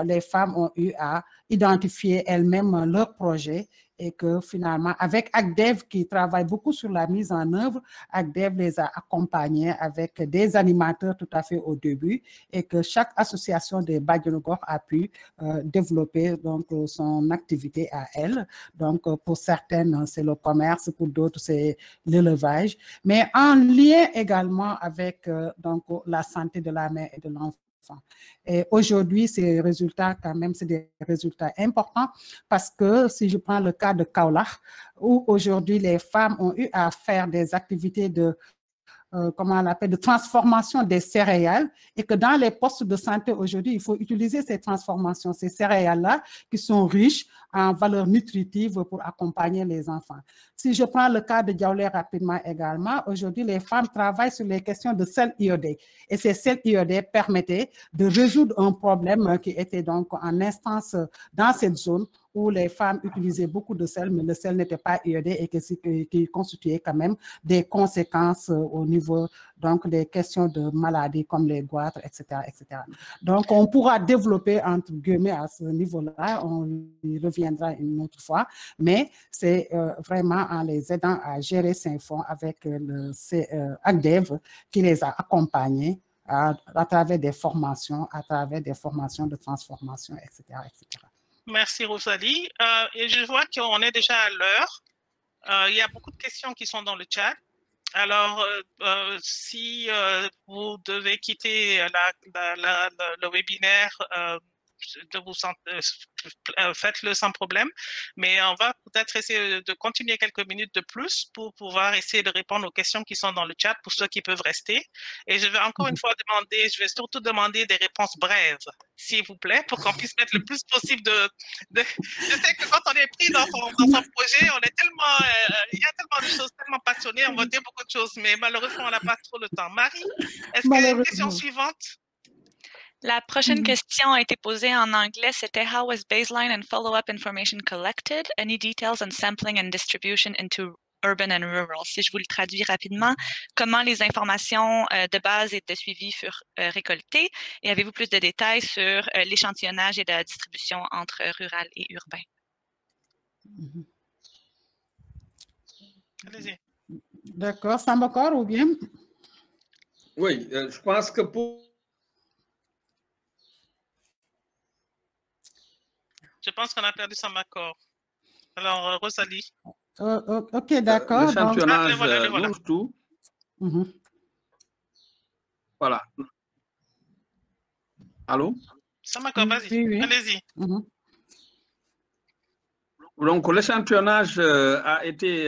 Speaker 4: les femmes ont eu à identifier elles-mêmes leurs projets et que finalement, avec ACDEV qui travaille beaucoup sur la mise en œuvre, ACDEV les a accompagnés avec des animateurs tout à fait au début et que chaque association des Badjanogor a pu développer donc, son activité à elle. Donc, pour certaines, c'est le commerce, pour d'autres, c'est l'élevage, mais en lien également avec donc, la santé de la mère et de l'enfant. Et aujourd'hui, ces résultats, quand même, c'est des résultats importants parce que si je prends le cas de Kaolack, où aujourd'hui les femmes ont eu à faire des activités de comment on l'appelle, de transformation des céréales et que dans les postes de santé aujourd'hui, il faut utiliser ces transformations, ces céréales-là qui sont riches en valeurs nutritives pour accompagner les enfants. Si je prends le cas de Diaoulé rapidement également, aujourd'hui, les femmes travaillent sur les questions de sel iodé et ces sels iodés permettaient de résoudre un problème qui était donc en instance dans cette zone où les femmes utilisaient beaucoup de sel, mais le sel n'était pas iodé et qui constituait quand même des conséquences au niveau donc, des questions de maladies comme les goitres, etc., etc. Donc, on pourra développer, entre guillemets, à ce niveau-là, on y reviendra une autre fois, mais c'est vraiment en les aidant à gérer ces fonds avec le ACDEV qui les a accompagnés à travers des formations, de transformation, etc., etc.
Speaker 1: Merci Rosalie. Et je vois qu'on est déjà à l'heure. Il y a beaucoup de questions qui sont dans le chat. Alors, si vous devez quitter le webinaire, faites-le sans problème, mais on va peut-être essayer de continuer quelques minutes de plus pour pouvoir essayer de répondre aux questions qui sont dans le chat pour ceux qui peuvent rester. Et je vais encore une fois demander, je vais surtout demander des réponses brèves, s'il vous plaît, pour qu'on puisse mettre le plus possible Je sais que quand on est pris dans son projet, on est tellement, il y a tellement de choses, tellement passionnées, on va dire beaucoup de choses, mais malheureusement, on n'a pas trop le temps. Marie, est-ce qu'il y a une question suivante?
Speaker 2: La prochaine question a été posée en anglais, c'était How was baseline and follow-up information collected? Any details on sampling and distribution into urban and rural? Si je vous le traduis rapidement, comment les informations de base et de suivi furent récoltées? Et avez-vous plus de détails sur l'échantillonnage et la distribution entre rural et urbain?
Speaker 1: Allez-y.
Speaker 4: D'accord, Sambakor ou bien?
Speaker 5: Oui, je pense que pour...
Speaker 1: Je pense qu'on a perdu Sambakor. Alors, Rosalie.
Speaker 4: Ok, d'accord.
Speaker 5: L'échantillonnage bouge tout. Voilà. Allô?
Speaker 1: Sambakor, vas-y,
Speaker 4: oui.
Speaker 1: allez-y.
Speaker 5: Donc, l'échantillonnage a été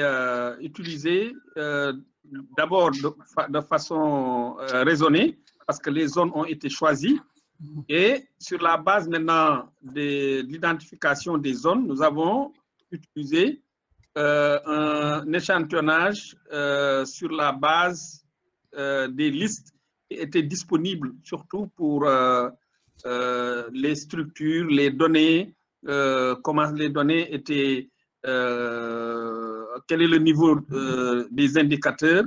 Speaker 5: utilisé d'abord de façon raisonnée, parce que les zones ont été choisies. Et sur la base maintenant de l'identification des zones, nous avons utilisé un échantillonnage sur la base des listes qui étaient disponibles, surtout pour les structures, les données, comment les données étaient, quel est le niveau des indicateurs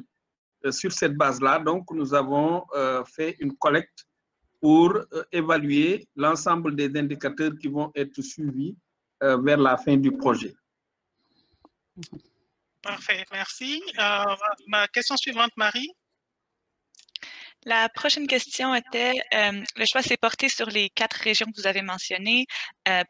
Speaker 5: sur cette base-là. Donc, nous avons fait une collecte pour évaluer l'ensemble des indicateurs qui vont être suivis vers la fin du projet.
Speaker 1: Parfait, merci. Ma question suivante, Marie.
Speaker 2: La prochaine question était, le choix s'est porté sur les 4 régions que vous avez mentionnées.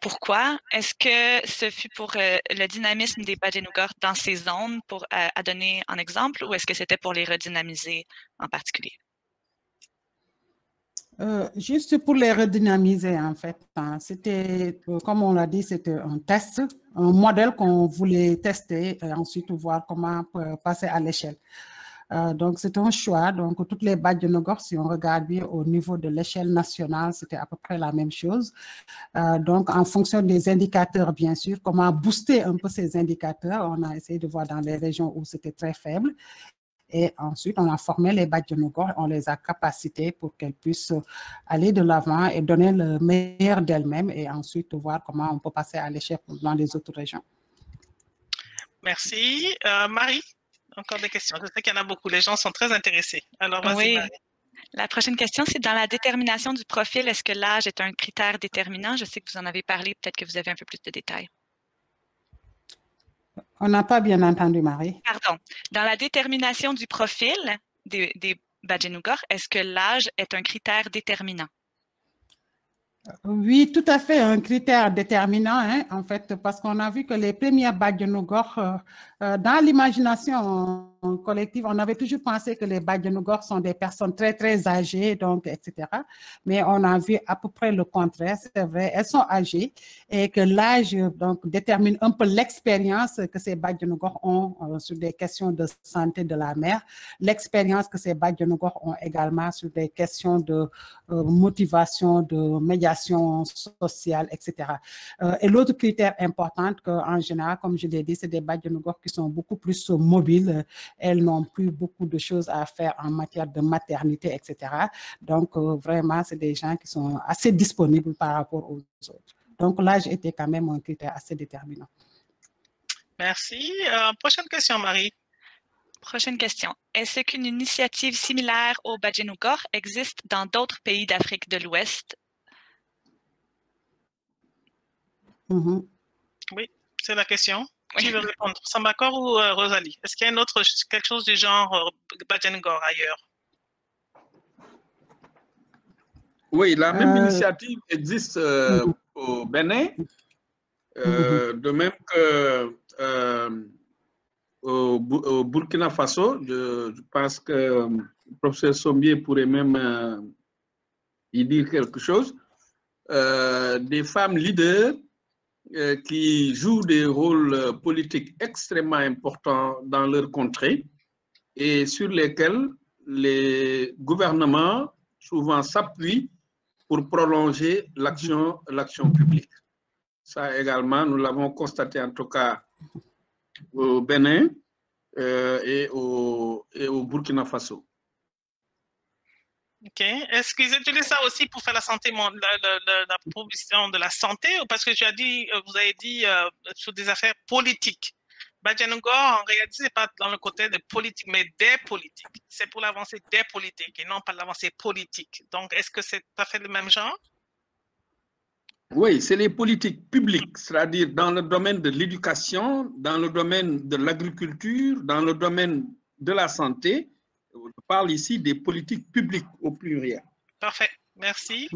Speaker 2: Pourquoi? Est-ce que ce fut pour le dynamisme des Badjanogor dans ces zones, pour à donner un exemple, ou est-ce que c'était pour les redynamiser en particulier?
Speaker 4: Juste pour les redynamiser, en fait, hein, c'était, comme on l'a dit, c'était un test, un modèle qu'on voulait tester et ensuite voir comment passer à l'échelle. Donc, c'est un choix. Donc, toutes les Badjanogor, si on regarde bien au niveau de l'échelle nationale, c'était à peu près la même chose. Donc, en fonction des indicateurs, bien sûr, comment booster un peu ces indicateurs, on a essayé de voir dans les régions où c'était très faible. Et ensuite, on a formé les Badjanogor, on les a capacités pour qu'elles puissent aller de l'avant et donner le meilleur d'elles-mêmes et ensuite voir comment on peut passer à l'échelle dans les autres régions.
Speaker 1: Merci. Marie, encore des questions. Je sais qu'il y en a beaucoup. Les gens sont très intéressés. Alors, vas-y,
Speaker 2: Oui.
Speaker 1: Marie.
Speaker 2: La prochaine question, c'est dans la détermination du profil, est-ce que l'âge est un critère déterminant? Je sais que vous en avez parlé, peut-être que vous avez un peu plus de détails.
Speaker 4: On n'a pas bien entendu, Marie.
Speaker 2: Pardon. Dans la détermination du profil des Badjanogor, est-ce que l'âge est un critère déterminant?
Speaker 4: Oui, tout à fait, un critère déterminant, hein, en fait, parce qu'on a vu que les premiers Badjanogor, dans l'imagination collective, on avait toujours pensé que les Badjanogor sont des personnes très, très âgées, donc, etc. Mais on a vu à peu près le contraire, c'est vrai, elles sont âgées et que l'âge, donc, détermine un peu l'expérience que ces Badjanogor ont sur des questions de santé de la mère, l'expérience que ces Badjanogor ont également sur des questions de motivation, de médiation sociale, etc. Et l'autre critère important qu'en général, comme je l'ai dit, c'est des Badjanogor qui sont beaucoup plus mobiles. Elles n'ont plus beaucoup de choses à faire en matière de maternité, etc. Donc, vraiment, c'est des gens qui sont assez disponibles par rapport aux autres. Donc, l'âge était quand même un critère assez déterminant.
Speaker 1: Merci. Prochaine question, Marie.
Speaker 2: Prochaine question. Est-ce qu'une initiative similaire au Badjanogor existe dans d'autres pays d'Afrique de l'Ouest?
Speaker 1: Oui, c'est la question. Qui veut répondre? Sambakor ou Rosalie? Est-ce qu'il y a quelque chose du genre Badjanogor ailleurs?
Speaker 5: Oui, la même initiative existe au Bénin, de même que au Burkina Faso. Je pense que le professeur Sombier pourrait même y dire quelque chose. Des femmes leaders qui jouent des rôles politiques extrêmement importants dans leur contrée et sur lesquels les gouvernements souvent s'appuient pour prolonger l'action publique. Ça également, nous l'avons constaté en tout cas au Bénin et au Burkina Faso.
Speaker 1: OK. Est-ce qu'ils utilisent ça aussi pour faire la santé, la provision de la santé? Parce que vous avez dit sur des affaires politiques. Badjanogor, en réalité, ce n'est pas dans le côté des politiques, mais des politiques. C'est pour l'avancée des politiques et non pas l'avancée politique. Donc, est-ce que c'est tout à fait le même genre?
Speaker 5: Oui, c'est les politiques publiques, c'est-à-dire dans le domaine de l'éducation, dans le domaine de l'agriculture, dans le domaine de la santé. Je parle ici des politiques publiques au pluriel.
Speaker 1: Parfait, merci.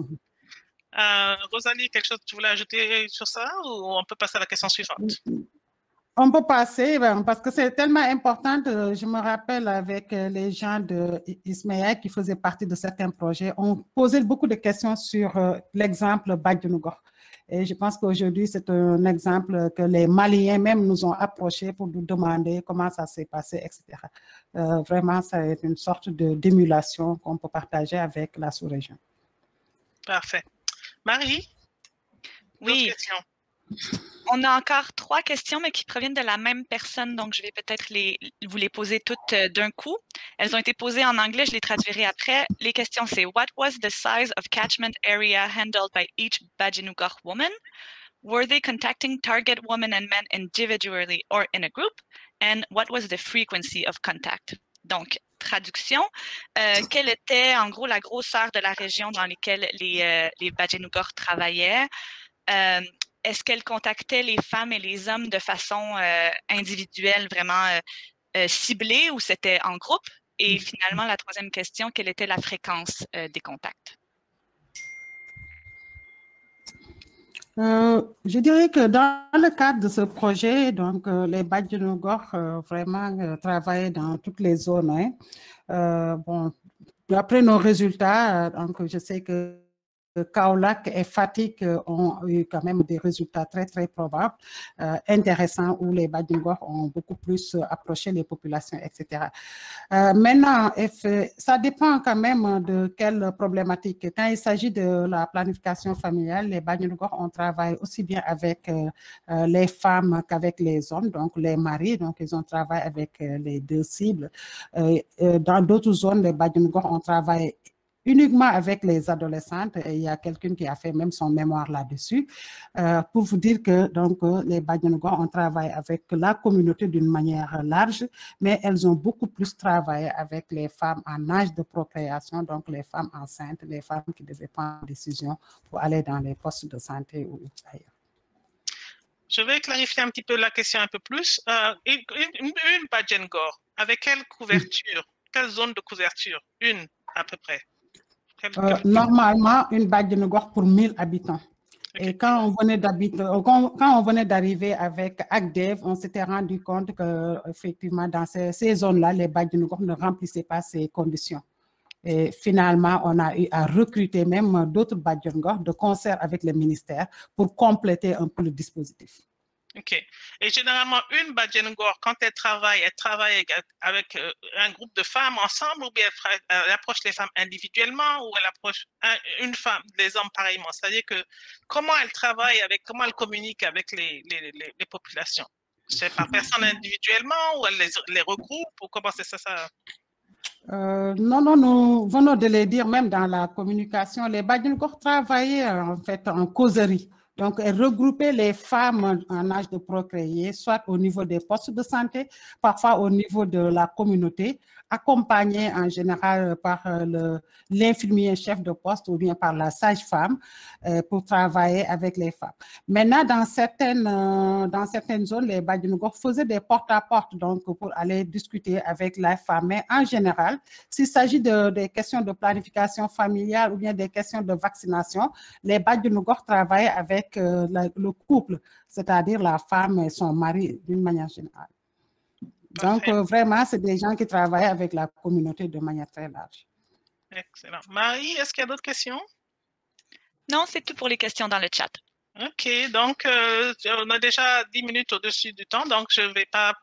Speaker 1: Rosalie, quelque chose que tu voulais ajouter sur ça ou on peut passer à la question suivante?
Speaker 4: On peut passer, parce que c'est tellement important. Je me rappelle avec les gens d'Ismaël qui faisaient partie de certains projets, on posait beaucoup de questions sur l'exemple Badjanogor. Et je pense qu'aujourd'hui, c'est un exemple que les Maliens même nous ont approché pour nous demander comment ça s'est passé, etc. Vraiment, ça est une sorte d'émulation qu'on peut partager avec la sous-région.
Speaker 1: Parfait. Marie?
Speaker 2: Oui.
Speaker 1: Question.
Speaker 2: On a encore 3 questions, mais qui proviennent de la même personne, donc je vais peut-être vous les poser toutes d'un coup. Elles ont été posées en anglais, je les traduirai après. Les questions, c'est « What was the size of catchment area handled by each Badjanogor woman? Were they contacting target women and men individually or in a group? And what was the frequency of contact? » Donc, traduction, quelle était en gros la grosseur de la région dans laquelle les Badjanogor travaillaient? Est-ce qu'elle contactait les femmes et les hommes de façon individuelle, vraiment ciblée, ou c'était en groupe? Et finalement, la troisième question, quelle était la fréquence des contacts?
Speaker 4: Je dirais que dans le cadre de ce projet, donc les Badjanogor vraiment travaillaient dans toutes les zones. Bon, d'après nos résultats, donc je sais que Kaolack et Fatick ont eu quand même des résultats très, très probables, intéressants, où les Badjingor ont beaucoup plus approché les populations, etc. Maintenant, ça dépend quand même de quelle problématique. Quand il s'agit de la planification familiale, les Badjingor, on travaille aussi bien avec les femmes qu'avec les hommes, donc les maris, donc ils ont travaillé avec les deux cibles. Dans d'autres zones, les Badjingor, on travaille uniquement avec les adolescentes, et il y a quelqu'un qui a fait même son mémoire là-dessus, pour vous dire que donc, les Badjingor, on travaille avec la communauté d'une manière large, mais elles ont beaucoup plus travaillé avec les femmes en âge de procréation, donc les femmes enceintes, les femmes qui devaient prendre des décisions pour aller dans les postes de santé ou ailleurs.
Speaker 1: Je vais clarifier un petit peu la question un peu plus. Une Badjingor, avec quelle couverture, quelle zone de couverture? Une, à peu près.
Speaker 4: Normalement, une Badjingor pour 1000 habitants. Okay. Et quand on venait d'arriver avec ACDEV, on s'était rendu compte que effectivement dans ces zones-là, les Badjingor ne remplissaient pas ces conditions. Et finalement, on a eu à recruter même d'autres Badjingor de concert avec le ministère pour compléter un peu le dispositif.
Speaker 1: OK. Et généralement, une Badjingor, quand elle travaille avec un groupe de femmes ensemble, ou bien elle approche les femmes individuellement, ou elle approche une femme, les hommes pareillement. C'est-à-dire que comment elle travaille comment elle communique avec les populations? C'est par personne individuellement, ou elle les regroupe, ou comment c'est ça?
Speaker 4: Non, nous venons de le dire, même dans la communication, les Badjingor travaillaient en fait en causerie. Donc, regrouper les femmes en âge de procréer, soit au niveau des postes de santé, parfois au niveau de la communauté, accompagnées en général par l'infirmier chef de poste ou bien par la sage-femme pour travailler avec les femmes. Maintenant, dans certaines zones, les Badjingor faisaient des porte-à-porte, donc pour aller discuter avec la femme. Mais en général, s'il s'agit des questions de planification familiale ou bien des questions de vaccination, les Badjingor travaillent avec le couple, c'est-à-dire la femme et son mari d'une manière générale. Donc, vraiment, c'est des gens qui travaillent avec la communauté de manière très large.
Speaker 1: Excellent. Marie, est-ce qu'il y a d'autres questions?
Speaker 2: Non, c'est tout pour les questions dans le chat.
Speaker 1: OK, donc on a déjà 10 minutes au-dessus du temps, donc je ne vais pas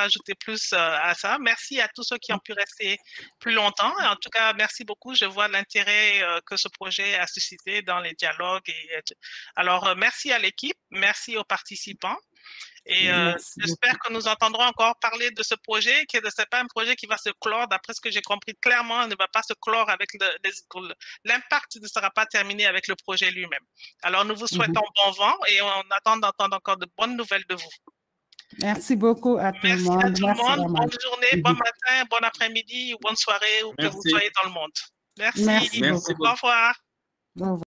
Speaker 1: ajouter plus à ça. Merci à tous ceux qui ont pu rester plus longtemps. En tout cas, merci beaucoup. Je vois l'intérêt que ce projet a suscité dans les dialogues. Alors, merci à l'équipe, merci aux participants. Et j'espère que nous entendrons encore parler de ce projet, que ce n'est pas un projet qui va se clore, d'après ce que j'ai compris clairement, ne va pas se clore avec l'impact ne sera pas terminé avec le projet lui-même. Alors, nous vous souhaitons bon vent et on attend d'entendre encore de bonnes nouvelles de vous.
Speaker 4: Merci beaucoup à tout le monde.
Speaker 1: Merci à tout le monde. Bonne journée, bon matin, bon après-midi ou bonne soirée, où que vous soyez dans le monde. Merci.
Speaker 4: Merci.
Speaker 1: Au revoir.
Speaker 4: Au revoir.